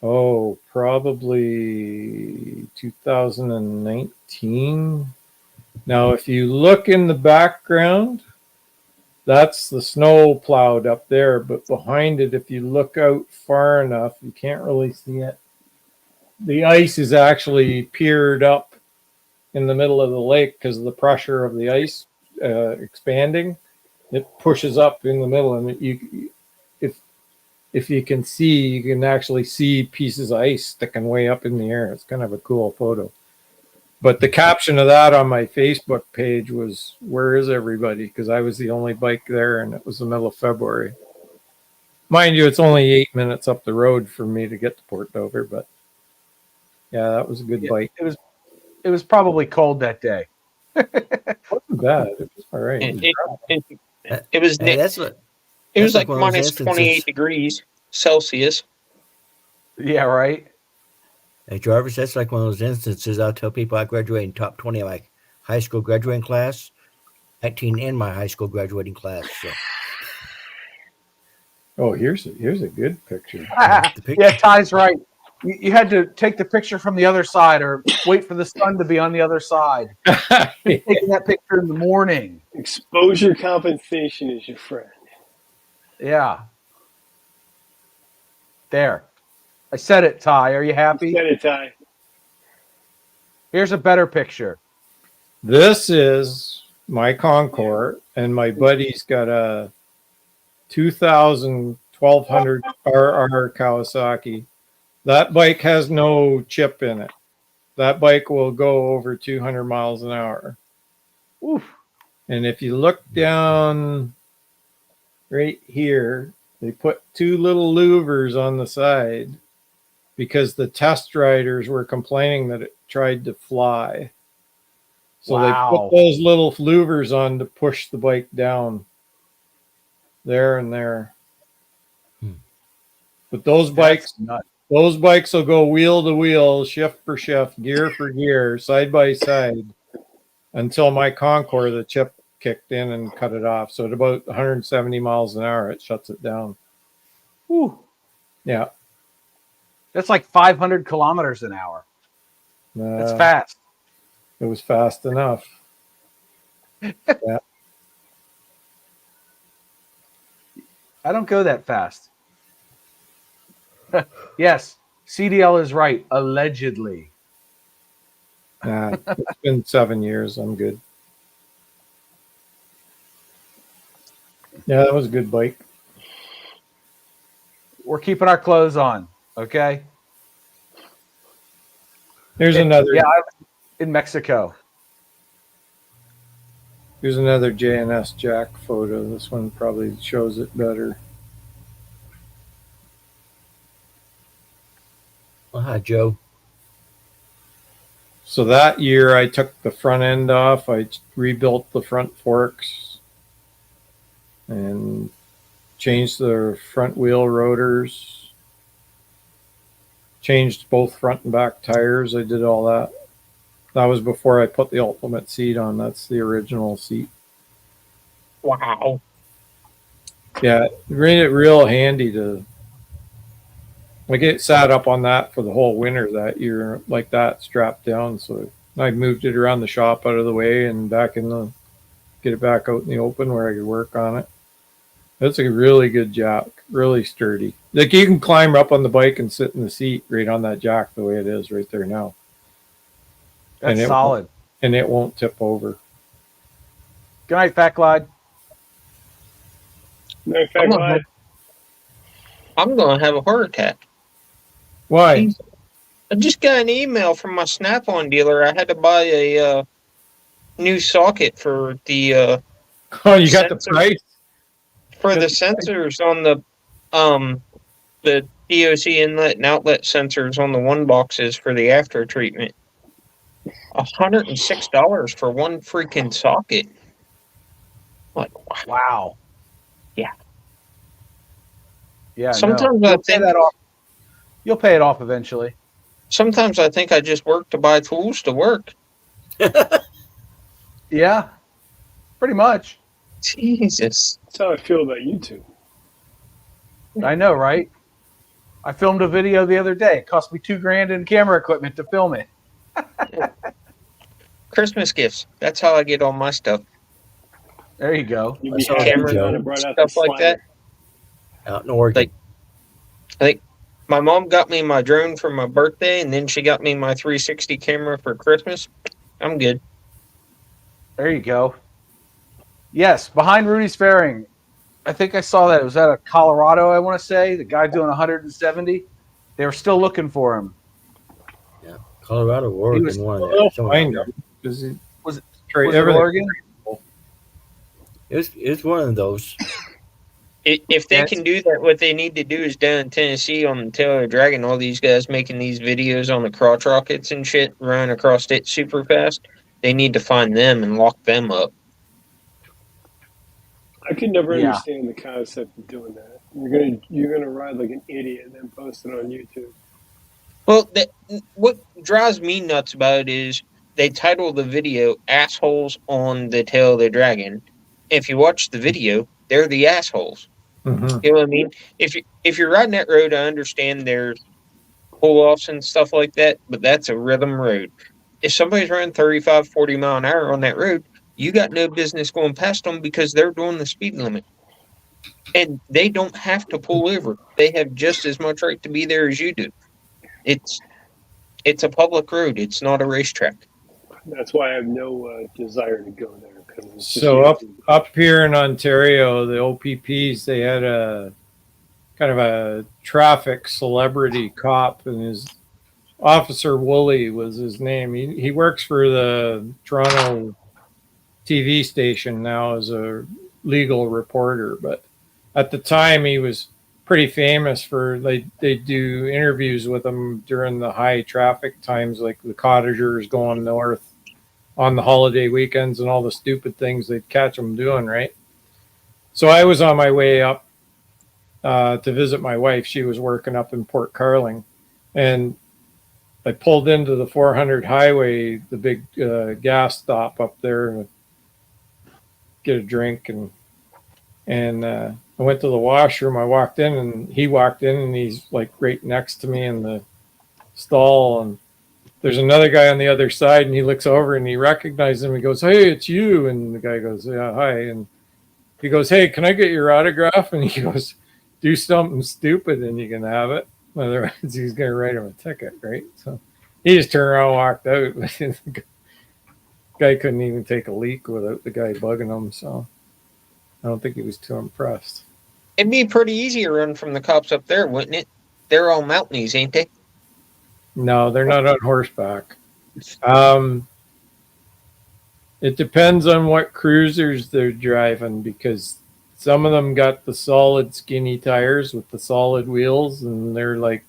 Oh, probably 2019. Now, if you look in the background, that's the snow plowed up there. But behind it, if you look out far enough, you can't really see it. The ice is actually piered up in the middle of the lake because of the pressure of the ice expanding. It pushes up in the middle, and if you can see, you can actually see pieces of ice sticking way up in the air. It's kind of a cool photo. But the caption of that on my Facebook page was, "Where is everybody?" Because I was the only bike there, and it was the middle of February. Mind you, it's only 8 minutes up the road for me to get to Port Dover, but yeah, that was a good bike. It was probably cold that day. It wasn't bad. It was all right. It was Hey, that's what. it was that's like one of those minus instances- 28 degrees Celsius. Yeah, right? Hey, Jarvis, that's like one of those instances I'll tell people I graduated in top 20 of my high school graduating class, 19 in my high school graduating class. So. Oh, here's a good picture. Yeah, Ty's right. You had to take the picture from the other side or wait for the sun to be on the other side. Taking that picture in the morning. Exposure compensation is your friend. Yeah. There. I said it, Ty. Are you happy? Said it, Ty. Here's a better picture. This is my Concord, and my buddy's got a 2000 1200 RR Kawasaki. That bike has no chip in it. That bike will go over 200 miles an hour. Oof. And if you look down right here, they put two little louvers on the side because the test riders were complaining that it tried to fly. So they put those little louvers on to push the bike down there and there. But those bikes will go wheel to wheel, shift for shift, gear for gear, side by side until my Concord, the chip kicked in and cut it off. So at about 170 miles an hour, it shuts it down. Whew. Yeah. That's like 500 kilometers an hour. That's fast. It was fast enough. Yeah. I don't go that fast. Yes, CDL is right. Allegedly. It's been 7 years. I'm good. Yeah, that was a good bike. We're keeping our clothes on. Okay. Here's another. Yeah, I was in Mexico. Here's another JNS Jack photo. This one probably shows it better. Well, hi, Joe. So that year I took the front end off. I rebuilt the front forks and changed the front wheel rotors, changed both front and back tires. I did all that. That was before I put the Ultimate seat on. That's the original seat. Wow. Yeah, it made it real handy to, like, it sat up on that for the whole winter that year, like that, strapped down. So I moved it around the shop out of the way and back in the, get it back out in the open where I could work on it. That's a really good jack, really sturdy. Like, you can climb up on the bike and sit in the seat right on that jack the way it is right there now. That's And solid. And it won't tip over. Good night, Fat Clyde. No, in fact, I'm going to have a heart attack. Why? I just got an email from my Snap-on dealer. I had to buy a new socket for the Oh, you got the price? For the sensors on the DOC inlet and outlet sensors on the one boxes for the after treatment. $106 for one freaking socket. Like, wow. Yeah. Yeah. Sometimes no. I think that off. You'll pay it off eventually. Sometimes I think I just work to buy tools to work. Yeah. Pretty much. Jesus. That's how I feel about YouTube. I know, right? I filmed a video the other day. It cost me $2,000 in camera equipment to film it. Christmas gifts. That's how I get all my stuff. There you go. You'd be That's all happy camera when I Joe. brought out the Stuff like that. Out in Oregon. Like, my mom got me my drone for my birthday, and then she got me my 360 camera for Christmas. I'm good. There you go. Yes, behind Rudy's Fairing. I think I saw that. It was out of Colorado, I want to say. The guy doing 170. They were still looking for him. Yeah. Colorado, Oregon, was- one of They'll that. find him. Was it Was everything? it Oregon? It's one of those. If they That's- can do that, what they need to do is down in Tennessee on the Taylor Dragon, all these guys making these videos on the crotch rockets and shit, running across it super fast. They need to find them and lock them up. I could never Yeah. understand the concept of doing that. You're gonna ride like an idiot and then post it on YouTube. Well, what drives me nuts about it is they title the video "Assholes on the Tail of the Dragon." If you watch the video, they're the assholes. Mhm. You know what I mean? If you're riding that road, I understand there's pull-offs and stuff like that, but that's a rhythm road. If somebody's running 35, 40 mile an hour on that road, you got no business going past them because they're doing the speed limit. And they don't have to pull over. They have just as much right to be there as you do. It's a public road. It's not a racetrack. That's why I have no desire to go there. Because it's just So YouTube. up here in Ontario, the OPPs, they had a kind of a traffic celebrity cop, and his Officer Woolley was his name. He works for the Toronto TV station now as a legal reporter, but at the time he was pretty famous for they do interviews with him during the high traffic times, like the cottagers going north on the holiday weekends and all the stupid things they'd catch them doing, right? So I was on my way up to visit my wife. She was working up in Port Carling, and I pulled into the 400 highway, the big gas stop up there, get a drink, and I went to the washroom. I walked in, and he walked in, and he's like right next to me in the stall, and there's another guy on the other side, and he looks over and he recognizes him. He goes, "Hey, it's you." And the guy goes, "Yeah, hi." And he goes, "Hey, can I get your autograph?" And he goes, "Do something stupid and you can have it. Otherwise, he's going to write him a ticket," right? So he just turned around and walked out. The guy couldn't even take a leak without the guy bugging him. So I don't think he was too impressed. It'd be pretty easy to run from the cops up there, wouldn't it? They're all mountainies, ain't they? No, they're not on horseback. It depends on what cruisers they're driving, because some of them got the solid skinny tires with the solid wheels, and they're like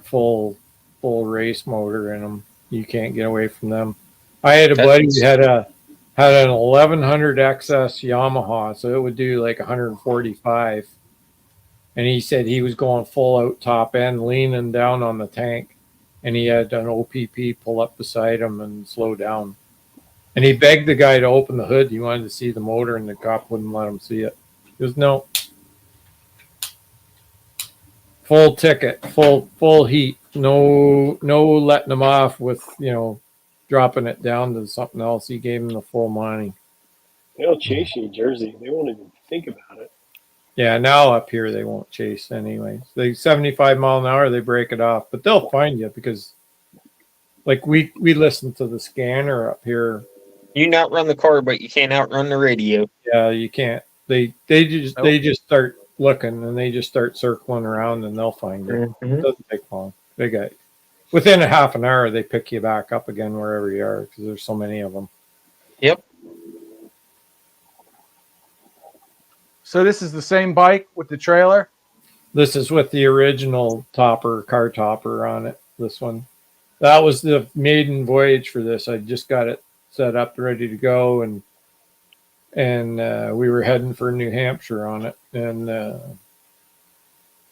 full race motor in them. You can't get away from them. I had a buddy who had Had an 1100 XS Yamaha, so it would do like 145. And he said he was going full out top end, leaning down on the tank, and he had an OPP pull up beside him and slow down. And he begged the guy to open the hood. He wanted to see the motor, and the cop wouldn't let him see it. He goes, no. Full ticket, full heat. No letting him off with, dropping it down to something else. He gave him the full money. They don't chase you in Jersey. They won't even think about it. Yeah, now up here they won't chase anyways. They 75 mile an hour, they break it off, but they'll find you because, like, we listen to the scanner up here. You can outrun the car, but you can't outrun the radio. Yeah, you can't. They just start looking and they just start circling around and they'll find you. It doesn't take long. They got within a half an hour they pick you back up again wherever you are because there's so many of them. Yep. So this is the same bike with the trailer? This is with the original car topper on it, this one. That was the maiden voyage for this. I just got it set up, ready to go, and we were heading for New Hampshire on it. And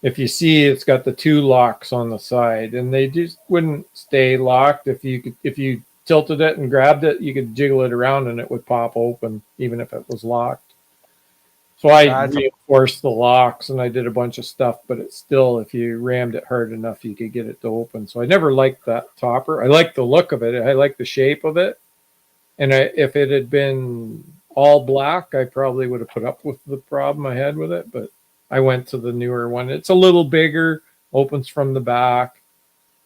if you see, it's got the 2 locks on the side, and they just wouldn't stay locked. If you tilted it and grabbed it, you could jiggle it around and it would pop open, even if it was locked. So I reinforced the locks and I did a bunch of stuff, but it's still, if you rammed it hard enough, you could get it to open. So I never liked that topper. I like the look of it. I like the shape of it. And if it had been all black, I probably would have put up with the problem I had with it. But I went to the newer one. It's a little bigger, opens from the back,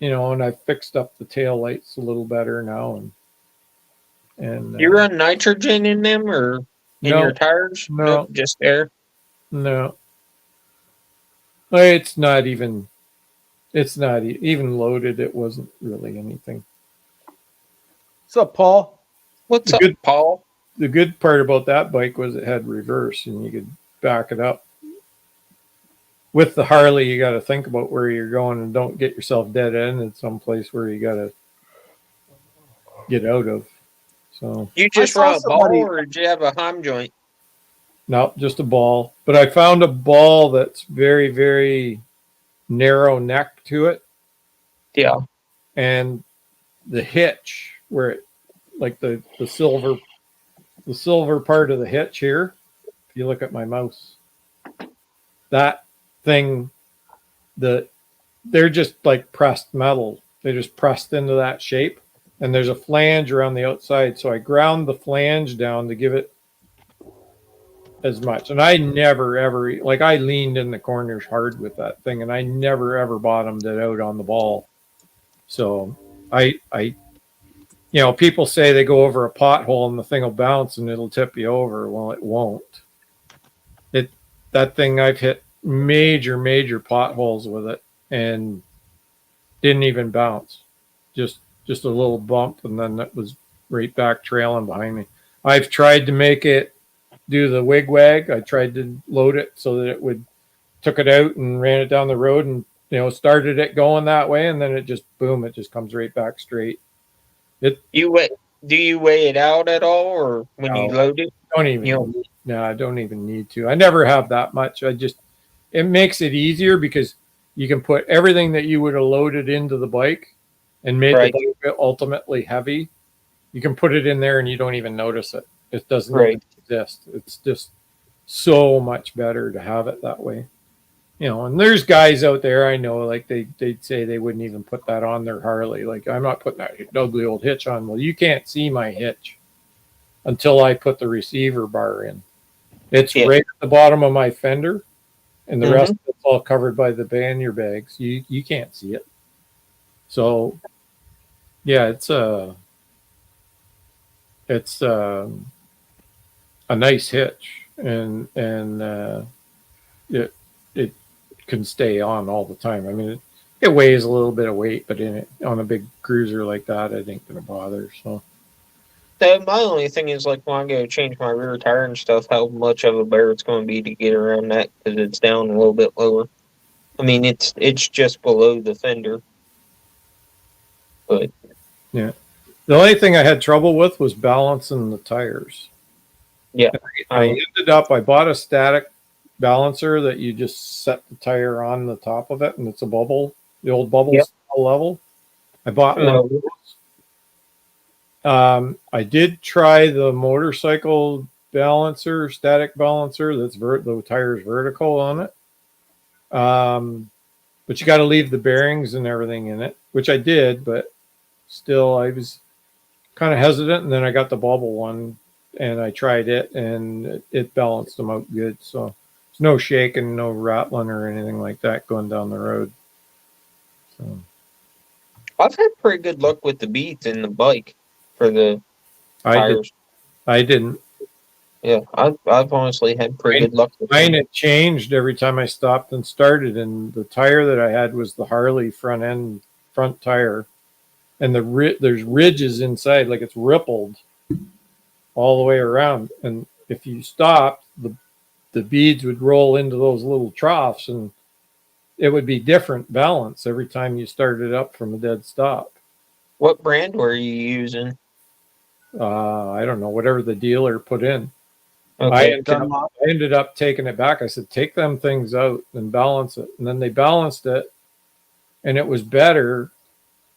and I fixed up the tail lights a little better now. And you run nitrogen in them or in your tires? No, nope, just air. No, it's not even loaded. It wasn't really anything. What's up, Paul? What's up, Paul? The good part about that bike was it had reverse and you could back it up. With the Harley, you got to think about where you're going and don't get yourself dead end in some place where you got to get out of. So you just run a ball, or did you have a Heim joint? No, just a ball. But I found a ball that's very, very narrow neck to it. Yeah. And the hitch, where it, like the silver part of the hitch here, if you look at my mouse, that thing, they're just like pressed metal. They just pressed into that shape. And there's a flange around the outside. So I ground the flange down to give it as much. And I never, ever, like I leaned in the corners hard with that thing and I never, ever bottomed it out on the ball. So people say they go over a pothole and the thing will bounce and it'll tip you over. Well, it won't. That thing, I've hit major potholes with it and didn't even bounce. Just a little bump, and then that was right back trailing behind me. I've tried to make it do the wig-wag. I tried to load it so that it would, took it out and ran it down the road and, started it going that way, and then it just, boom, it just comes right back straight. Do you weigh it out at all, or when you load it? I don't even need to. I never have that much. It makes it easier because you can put everything that you would have loaded into the bike and made the bike ultimately heavy. You can put it in there and you don't even notice it. It doesn't even exist. It's just so much better to have it that way. And there's guys out there I know, like they'd say they wouldn't even put that on their Harley. Like, I'm not putting that ugly old hitch on. Well, you can't see my hitch until I put the receiver bar in. It's right at the bottom of my fender, and the rest of it's all covered by the pannier bags. You can't see it. So, yeah, it's a nice hitch, and it can stay on all the time. I mean, it weighs a little bit of weight, but on a big cruiser like that, it ain't gonna bother. So. My only thing is, like, when I go change my rear tire and stuff, how much of a bear it's going to be to get around that because it's down a little bit lower. I mean, it's just below the fender. But yeah, The only thing I had trouble with was balancing the tires. Yeah. I ended up, I bought a static balancer that you just set the tire on the top of it, and it's a bubble, the old bubble Yep. level. I bought one of those. I did try the motorcycle balancer, static balancer. That's the tire's vertical on it. But you got to leave the bearings and everything in it, which I did, but still I was kind of hesitant. And then I got the bubble one and I tried it and it balanced them out good. So there's no shaking, no rattling or anything like that going down the road. So I've had pretty good luck with the beads in the bike for the tires. I didn't. Yeah, I've honestly had pretty good luck with Mine. them. It changed every time I stopped and started, and the tire that I had was the Harley front tire, and there's ridges inside, like it's rippled all the way around. And if you stopped, the beads would roll into those little troughs, and it would be different balance every time you started up from a dead stop. What brand were you using? I don't know, whatever the dealer put in. Okay. I ended up taking it back. I said, take them things out and balance it. And then they balanced it, and it was better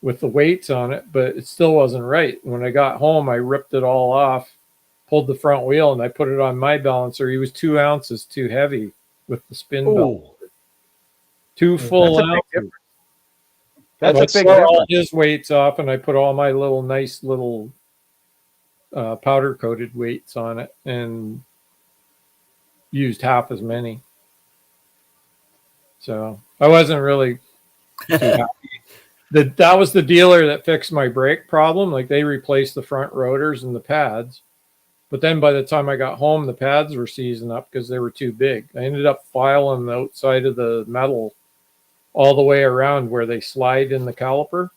with the weights on it, but it still wasn't right. When I got home, I ripped it all off, pulled the front wheel, and I put it on my balancer. He was 2 ounces too heavy with the spin belt. 2 full ounces. That's I a big took difference. all his weights off, and I put all my nice little powder coated weights on it, and used half as many. So I wasn't really too happy. That was the dealer that fixed my brake problem. Like, they replaced the front rotors and the pads. But then by the time I got home, the pads were seizing up because they were too big. I ended up filing the outside of the metal all the way around where they slide in the caliper.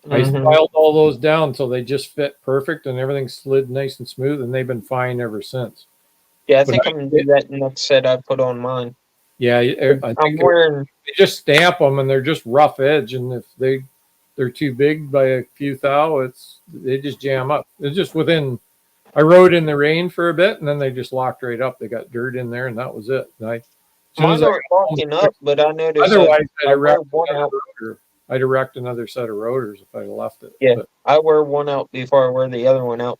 I filed all those down until they just fit perfect and everything slid nice and smooth, and they've been fine ever since. Yeah, I think I'm going to do that next set I put on mine. Yeah, I think they just stamp them, and they're just rough edge, and if they're too big by a few thou, they just jam up. It's just I rode in the rain for a bit, and then they just locked right up. They got dirt in there, and that was it. Mine aren't locking up, but I noticed. Otherwise, I'd have wrecked another set of rotors if I'd left it. Yeah, I wear one out before I wear the other one out.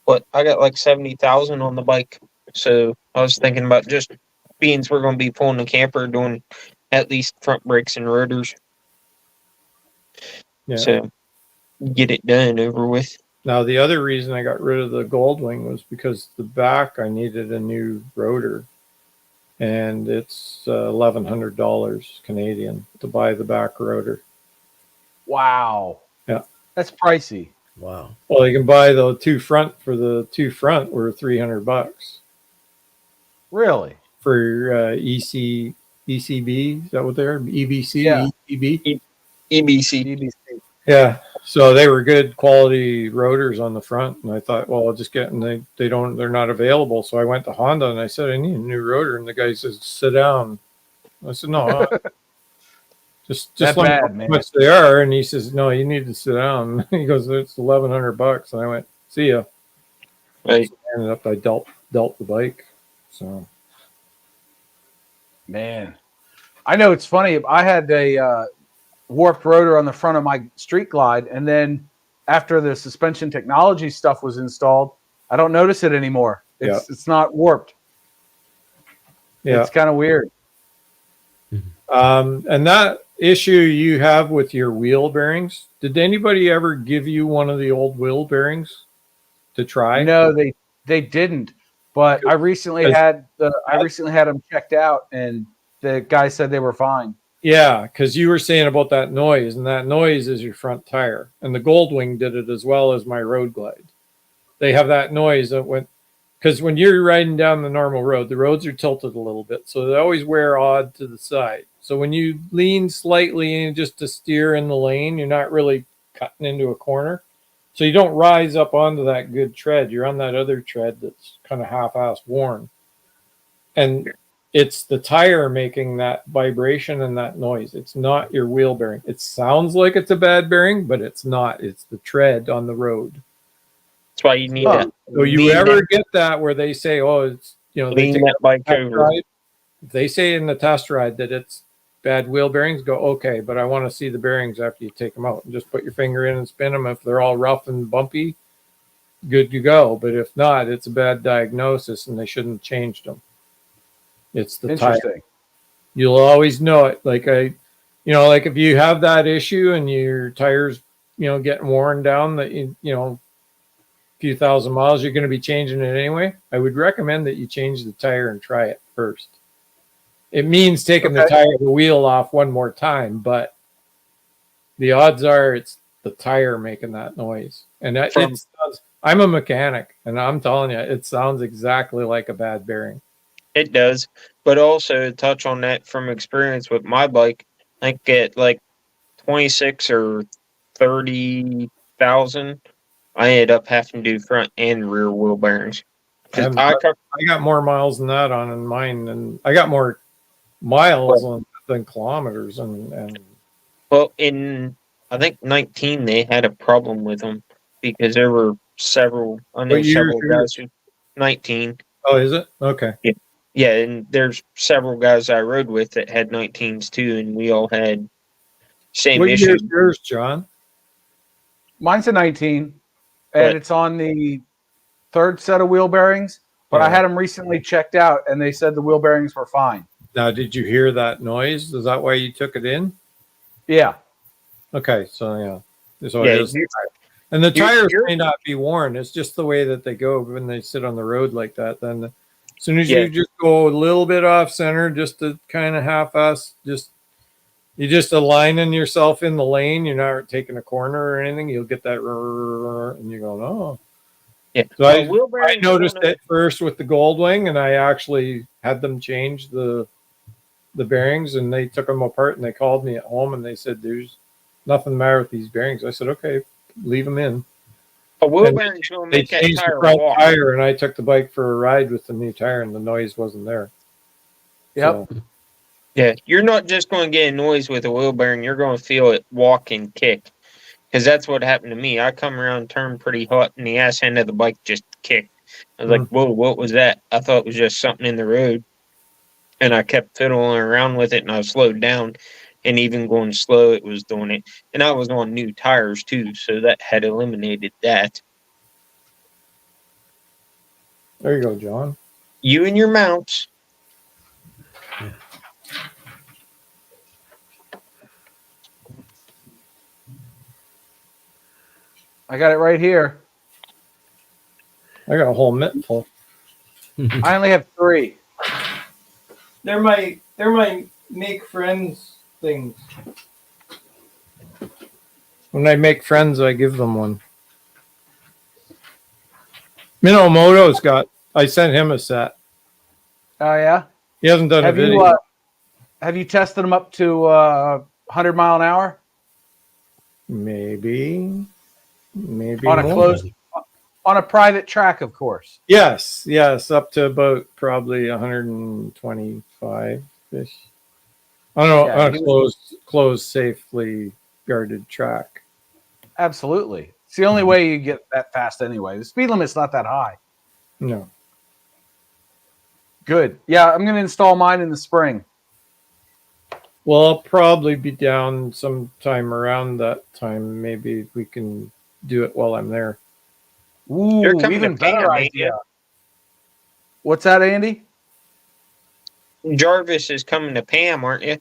But I got like 70,000 on the bike, so I was thinking about just beans. We're going to be pulling the camper, doing at least front brakes and rotors. Yeah. So get it done over with. Now, the other reason I got rid of the Goldwing was because the back, I needed a new rotor, and it's $1,100 Canadian to buy the back rotor. Wow. Yeah. That's pricey. Wow. Well, you can buy the two front were $300 Really? for ECB. Is that what they're? EBC. Yeah. EB. EBC. Yeah. So they were good quality rotors on the front, and I thought, well, I'll just get them. They're not available. So I went to Honda and I said, I need a new rotor, and the guy says, sit down. I said, no. Just let me know how much they are, and he says, "No, you need to sit down." He goes, "It's $1,100," and I went, "See ya." Right. So I ended up, I dealt the bike. So, man, I know it's funny. I had a warped rotor on the front of my Street Glide, and then after the suspension technology stuff was installed, I don't notice it anymore. It's not warped. Yeah, it's kind of weird. And that issue you have with your wheel bearings, did anybody ever give you one of the old wheel bearings to try? No, they didn't. But I recently had them checked out, and the guy said they were fine. Yeah, because you were saying about that noise, and that noise is your front tire. And the Goldwing did it as well as my Road Glide. They have that noise that because when you're riding down the normal road, the roads are tilted a little bit, so they always wear odd to the side. So when you lean slightly in just to steer in the lane, you're not really cutting into a corner. So you don't rise up onto that good tread. You're on that other tread that's kind of half-assed worn. And it's the tire making that vibration and that noise. It's not your wheel bearing. It sounds like it's a bad bearing, but it's not. It's the tread on the road. That's why you need to So you ever get that where they say, "Oh, it's they lean take that bike test over. ride." If they say in the test ride that it's bad wheel bearings, go okay, but I want to see the bearings after you take them out, and just put your finger in and spin them. If they're all rough and bumpy, good to go. But if not, it's a bad diagnosis, and they shouldn't have changed them. It's the tire. Interesting. You'll always know it. Like like if you have that issue and your tires, getting worn down, that a few thousand miles, you're going to be changing it anyway. I would recommend that you change the tire and try it first. It means taking the tire, the wheel off one more time, but the odds are it's the tire making that noise. And I'm a mechanic, and I'm telling you, it sounds exactly like a bad bearing. It does, but also to touch on that from experience with my bike, I get like 26 or 30,000. I ended up having to do front and rear wheel bearings. I got more miles than that on mine, and I got more miles than kilometers. And well, in I think 19 they had a problem with them because there were several guys who 19. Oh, is it? Okay. Yeah, and there's several guys I rode with that had 19s too, and we all had same what issue. What year's yours, John? Mine's a 19, and it's on the third set of wheel bearings, but I had them recently checked out, and they said the wheel bearings were fine. Now, did you hear that noise? Is that why you took it in? Yeah. Okay, so yeah. So it is. And the tires may not be worn. It's just the way that they go when they sit on the road like that. Then as soon as you just go a little bit off center, just to kind of half-ass, you just aligning yourself in the lane. You're not taking a corner or anything. You'll get that, and you go, oh. Yeah. So I noticed it first with the Goldwing, and I actually had them change the bearings, and they took them apart, and they called me at home, and they said, "There's nothing the matter with these bearings." I said, "Okay, leave them in." A wheel bearing's going to make that changed tire the front walk. tire, and I took the bike for a ride with the new tire, and the noise wasn't there. Yep. So, yeah, you're not just going to get a noise with a wheel bearing. You're going to feel it walk and kick. Because that's what happened to me. I come around, turned pretty hot, and the ass end of the bike just kicked. I was like, whoa, what was that? I thought it was just something in the road. And I kept fiddling around with it, and I slowed down. And even going slow, it was doing it. And I was on new tires, too, so that had eliminated that. there you go, John. You and your mounts. I got it right here. I got a whole mitt full. I only have 3. They're my make friends things. When I make friends, I give them one. Minamoto's I sent him a set. Oh, yeah? He hasn't done a video. Have you tested them up to 100 mile an hour? Maybe on a private track, of course. Yes, up to about probably 125 ish. I don't know, on a closed, safely guarded track. Absolutely. It's the only way you get that fast anyway. The speed limit's not that high. No. Good. Yeah, I'm going to install mine in the spring. Well, I'll probably be down sometime around that time. Maybe we can do it while I'm there. Ooh, even better idea. What's that, Andy? Jarvis is coming to Pam, aren't you?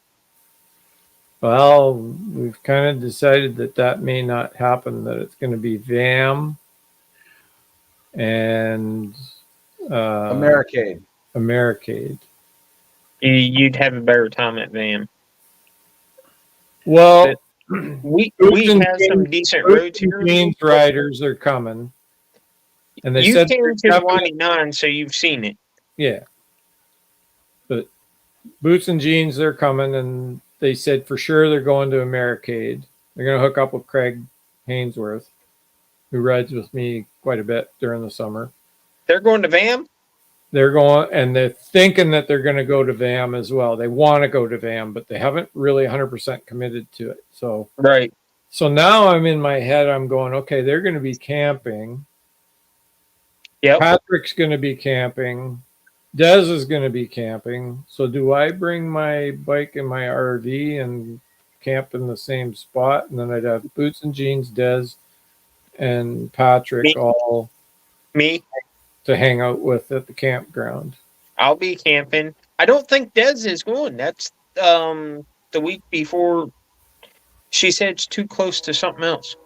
Well, we've kind of decided that may not happen, that it's going to be VAM and Americade. You'd have a better time at VAM. Well, we have some decent roads here. Jeans riders are coming, and they said came to 99, so you've seen it. Yeah, but Boots and Jeans, they're coming, and they said for sure they're going to Americade. They're going to hook up with Craig Hainsworth, who rides with me quite a bit during the summer. They're going to VAM? they're going and they're thinking that they're going to go to VAM as well. They want to go to VAM, but they haven't really 100% committed to it. So Right. So now I'm in my head, I'm going, okay, they're going to be camping. Yep. Patrick's going to be camping. Des is going to be camping. So do I bring my bike and my RV and camp in the same spot? And then I'd have Boots and Jeans, Des, and Patrick Me. all Me, to hang out with at the campground. I'll be camping. I don't think Des is going. That's the week before. She said it's too close to something else.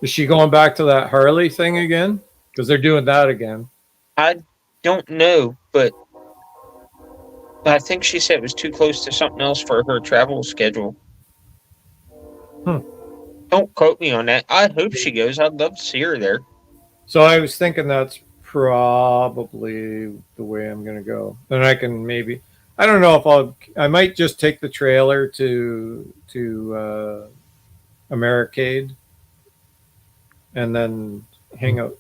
Is she going back to that Harley thing again? Because they're doing that again. I don't know, but I think she said it was too close to something else for her travel schedule. Don't quote me on that. I hope she goes. I'd love to see her there. So I was thinking that's probably the way I'm going to go. Then I can maybe, I don't know if I might just take the trailer to Americade and then hang out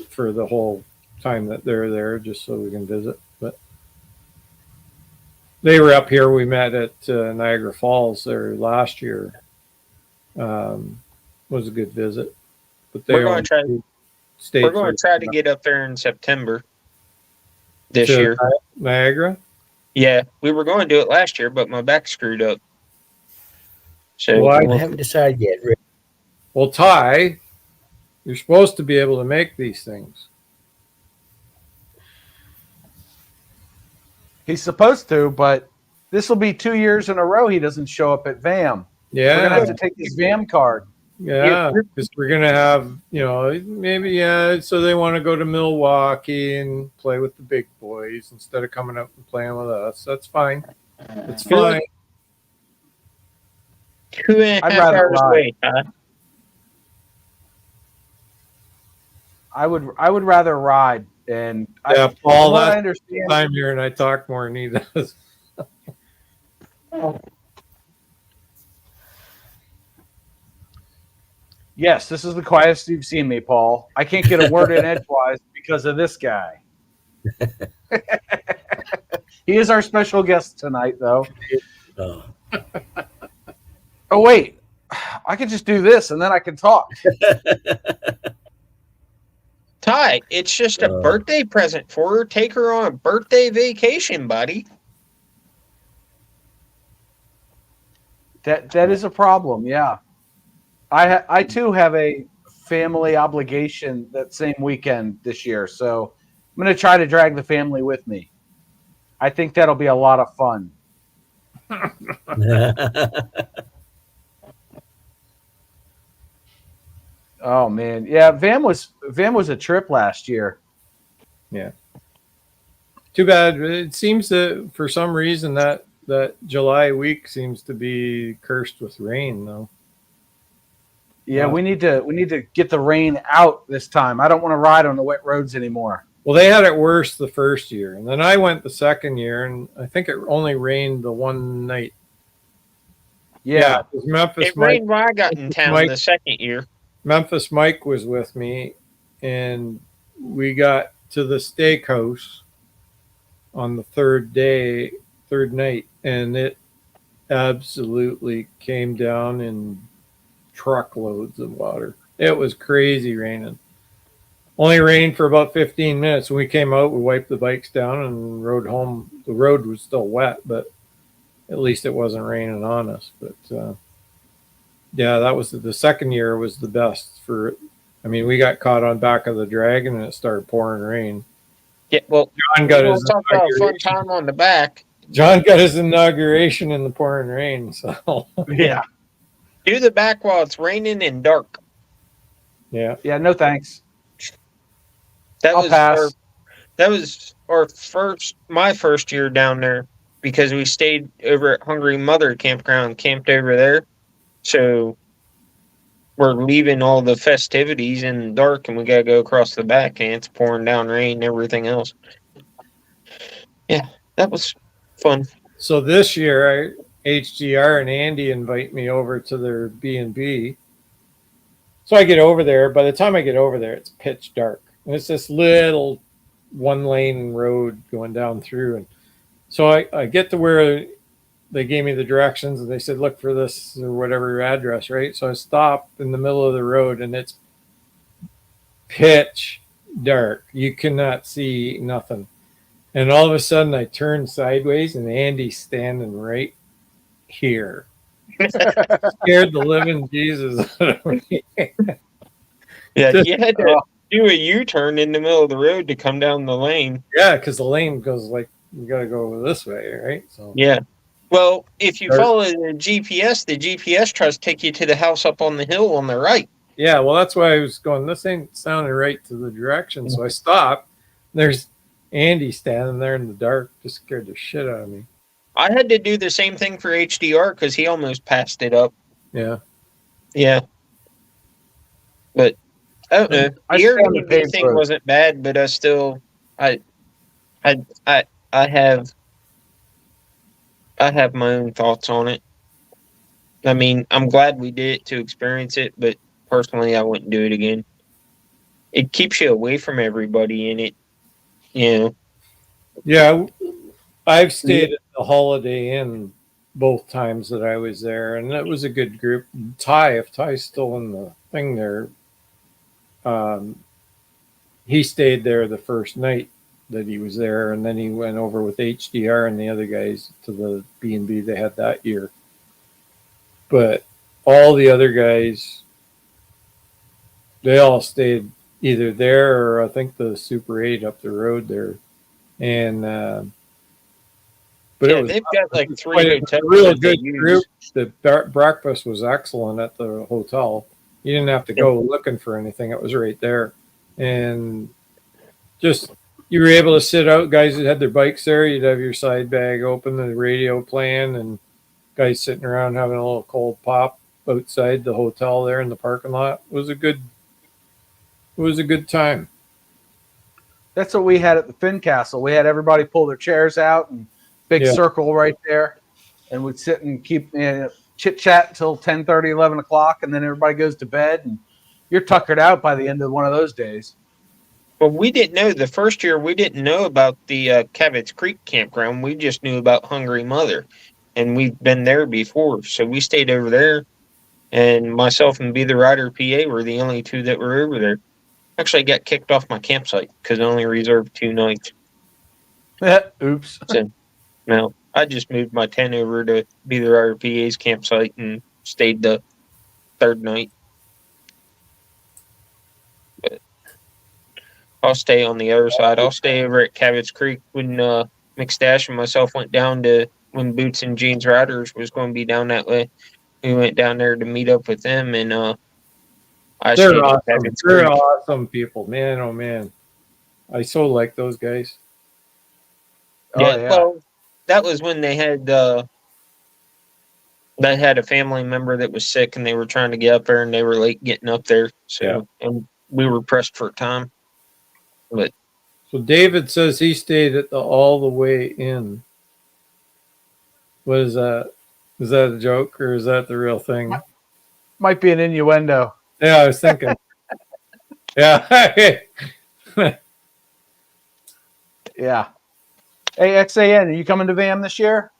for the whole time that they're there just so we can visit. But they were up here. We met at Niagara Falls there last year. Was a good visit. But We're going to try to get up there in September this year. Niagara? Yeah, we were going to do it last year, but my back screwed up. So Well, I haven't decided yet, Rick. Well, Ty, you're supposed to be able to make these things. He's supposed to, but this will be 2 years in a row he doesn't show up at VAM. Yeah. We're going to have to take his VAM card. Yeah, because we're going to have, maybe, so they want to go to Milwaukee and play with the big boys instead of coming up and playing with us. That's fine. It's fine. 2.5 hours away, Todd. I would rather ride. And Paul, I understand. I'm here and I talk more than he does. Yes, this is the quietest you've seen me, Paul. I can't get a word in edgewise because of this guy. He is our special guest tonight, though. Oh, wait. I could just do this and then I can talk. Ty, it's just a birthday present for her. Take her on a birthday vacation, buddy. That is a problem, yeah. I too have a family obligation that same weekend this year, so I'm going to try to drag the family with me. I think that'll be a lot of fun. Oh man, yeah. VAM was a trip last year. Yeah. Too bad. It seems that for some reason that July week seems to be cursed with rain, though. Yeah, we need to get the rain out this time. I don't want to ride on the wet roads anymore. Well, they had it worse the first year, and then I went the second year, and I think it only rained the one night. Yeah, it rained when I got in town the second year. Memphis Mike was with me, and we got to the steakhouse on the third night, and it absolutely came down in truckloads of water. It was crazy raining. Only rained for about 15 minutes. When we came out, we wiped the bikes down and rode home. The road was still wet, but at least it wasn't raining on us. But yeah, that was the second year was the best for. I mean, we got caught on back of the Dragon and it started pouring rain. Yeah, well, John got his talk about a fun time on the back. John got his inauguration in the pouring rain. So yeah. Do the back while it's raining and dark. Yeah. Yeah, no thanks. I'll pass. That was my first year down there because we stayed over at Hungry Mother Campground, camped over there. So we're leaving all the festivities in the dark and we got to go across the back and it's pouring down rain and everything else. Yeah, that was fun. So this year, HGR and Andy invite me over to their B&B. So I get over there. By the time I get over there, it's pitch dark. And it's this little one lane road going down through. And so I get to where they gave me the directions and they said, look for this or whatever address, right? So I stop in the middle of the road and it's pitch dark. You cannot see nothing. And all of a sudden I turn sideways and Andy's standing right here. Scared the living Jesus out of me. Yeah, Just- you had to do a U-turn in the middle of the road to come down the lane. Yeah, because the lane goes like you got to go this way, right? So Yeah. Well, if you Or- follow the GPS tries to take you to the house up on the hill on the right. yeah, well, that's why I was going. This ain't sounding right to the direction, so I stopped. There's Andy standing there in the dark, just scared the shit out of me. I had to do the same thing for HDR because he almost passed it up. Yeah, Yeah. But I don't know. I The stay on the Airbnb paved thing road. wasn't bad, but I have my own thoughts on it. I mean, I'm glad we did it to experience it, but personally, I wouldn't do it again. It keeps you away from everybody, and yeah. I've stayed at the Holiday Inn both times that I was there, and it was a good group. If Ty's still in the thing there, he stayed there the first night that he was there, and then he went over with HDR and the other guys to the B&B they had that year. But all the other guys, they all stayed either there or I think the Super 8 up the road there. And but yeah, it was they've got like three quite a hotels. real that they good use. group. The breakfast was excellent at the hotel. You didn't have to go looking for anything; it was right there, and just you were able to sit out. Guys that had their bikes there, you'd have your side bag open, the radio playing, and guys sitting around having a little cold pop outside the hotel there in the parking lot. It was a good time. That's what we had at the Finn Castle. We had everybody pull their chairs out and big Yeah. circle right there, and we'd sit and keep chit chat until 10:30, 11 o'clock, and then everybody goes to bed, and you're tuckered out by the end of one of those days. Well, we didn't know the first year. We didn't know about the Cabots Creek campground. We just knew about Hungry Mother, and we've been there before, so we stayed over there. And myself and Be the Rider PA were the only two that were over there. Actually, I got kicked off my campsite because I only reserved 2 nights. Oops. So, no, I just moved my tent over to Be the Rider PA's campsite and stayed the 3rd night. But I'll stay on the other side. I'll stay over at Cabots Creek when McStash and myself went down to when Boots and Jeans Riders was going to be down that way. We went down there to meet up with them, and I stayed They're at awesome. Cabots They're Creek. awesome people, man. Oh man, I so like those guys. Yeah. Well, that was when they had a family member that was sick, and they were trying to get up there, and they were late getting up there. So, and we were pressed for time. But So David says he stayed at the All the Way Inn. What is that? Is that a joke or is that the real thing? Might be an innuendo. Yeah, I was thinking. Yeah. Yeah. Hey, XAN, are you coming to VAM this year?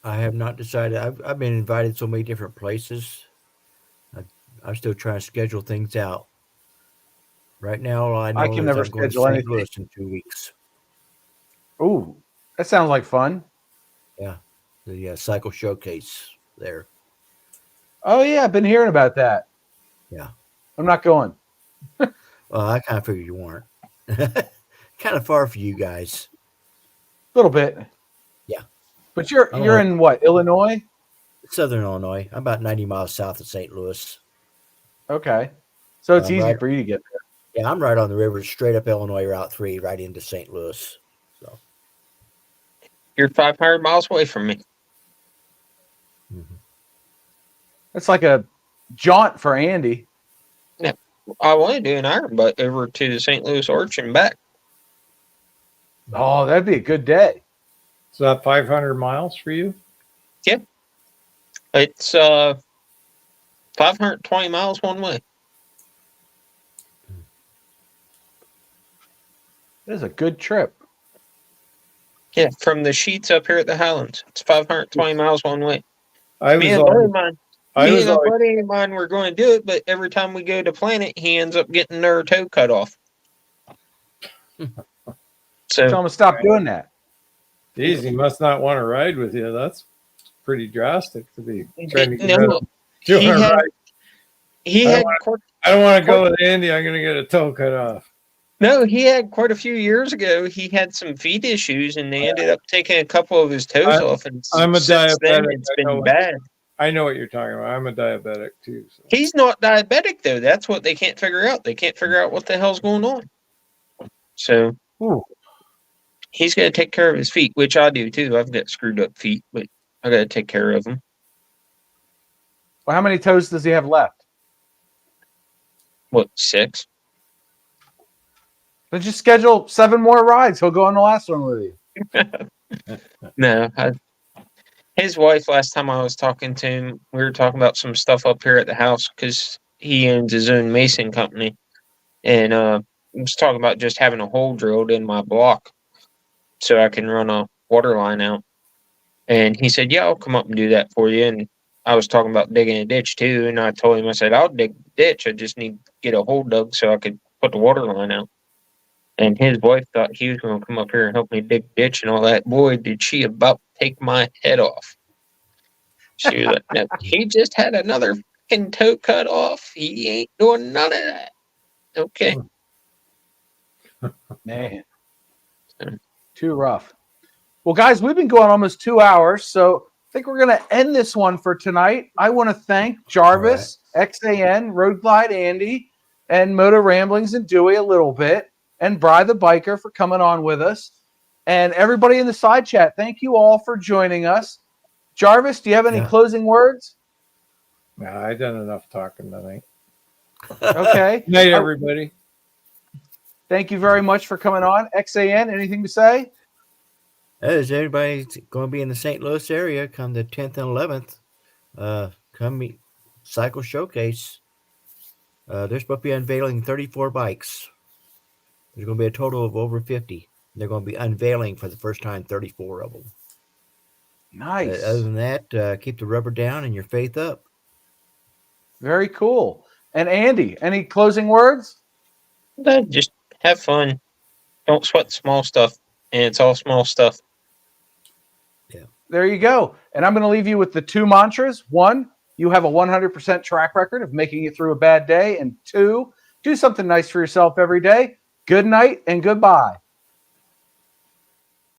I have not decided. I've been invited so many different places. I'm still trying to schedule things out. Right now, all I know I can is never I'm going to schedule St. anything. Louis in 2 weeks. Ooh, that sounds like fun. Yeah, the cycle showcase there. Oh, yeah, I've been hearing about that. Yeah. I'm not going. Well, I kind of figured you weren't. Kind of far for you guys. A little bit. Yeah. But you're in what, Illinois? Southern Illinois. I'm about 90 miles south of St. Louis. Okay. So it's easy right. for you to get there. Yeah, I'm right on the river, straight up Illinois Route 3, right into St. Louis. So you're 500 miles away from me. It's like a jaunt for Andy. I want to do an iron butt over to the St. Louis Arch and back. Oh, that'd be a good day. Is that 500 miles for you? It's 520 miles one way. This is a good trip. Yeah, from the Sheets up here at the Highlands. It's 520 miles one way. I Me was and a buddy always, of mine, I me was and a always, buddy of mine were going to do it, but every time we go to Planet, he ends up getting their toe cut off. Tell So him to stop doing that. geez, he must not want to ride with you. That's pretty drastic to be trying to get rid no, of. Do he you wanna had ride? he I had don't quite, I don't want to go with Andy. I'm going to get a toe cut off. no, he had quite a few years ago. He had some feet issues, and they ended up taking a couple of his toes off. And I'm a since then, diabetic. it's I know been what- bad. I know what you're talking about. I'm a diabetic too. So. He's not diabetic though. That's what they can't figure out. They can't figure out what the hell's going on. So Ooh. he's got to take care of his feet, which I do too. I've got screwed up feet, but I got to take care of them. Well, how many toes does he have left? What, 6? Then just schedule 7 more rides. He'll go on the last one with you. No, his wife, last time I was talking to him, we were talking about some stuff up here at the house because he owns his own mason company. And was talking about just having a hole drilled in my block so I can run a water line out. And he said, yeah, I'll come up and do that for you. And I was talking about digging a ditch too. And I told him, I said, I'll dig the ditch. I just need to get a hole dug so I could put the water line out. And his wife thought he was going to come up here and help me dig the ditch and all that. Boy, did she about take my head off. She was like, no, he just had another fucking toe cut off. He ain't doing none of that. Okay. Man. Too rough. Well, guys, we've been going almost 2 hours, so I think we're going to end this one for tonight. I want to thank Jarvis, XAN, Road Glide Andy, and Moto Ramblings and Dewey a little bit, and Bry the Biker for coming on with us. And everybody in the side chat, thank you all for joining us. Jarvis, do you have any closing words? No, I've done enough talking tonight. Okay. Good night, everybody. Thank you very much for coming on. XAN, anything to say? As everybody's going to be in the St. Louis area come the 10th and 11th, come meet Cycle Showcase. They're supposed to be unveiling 34 bikes. There's going to be a total of over 50. They're going to be unveiling for the first time 34 of them. Nice. Other than that, keep the rubber down and your faith up. Very cool. And Andy, any closing words? Just have fun. Don't sweat the small stuff. And it's all small stuff. There you go. And I'm going to leave you with the 2 mantras. 1, you have a 100% track record of making it through a bad day. And 2, do something nice for yourself every day. Good night and goodbye.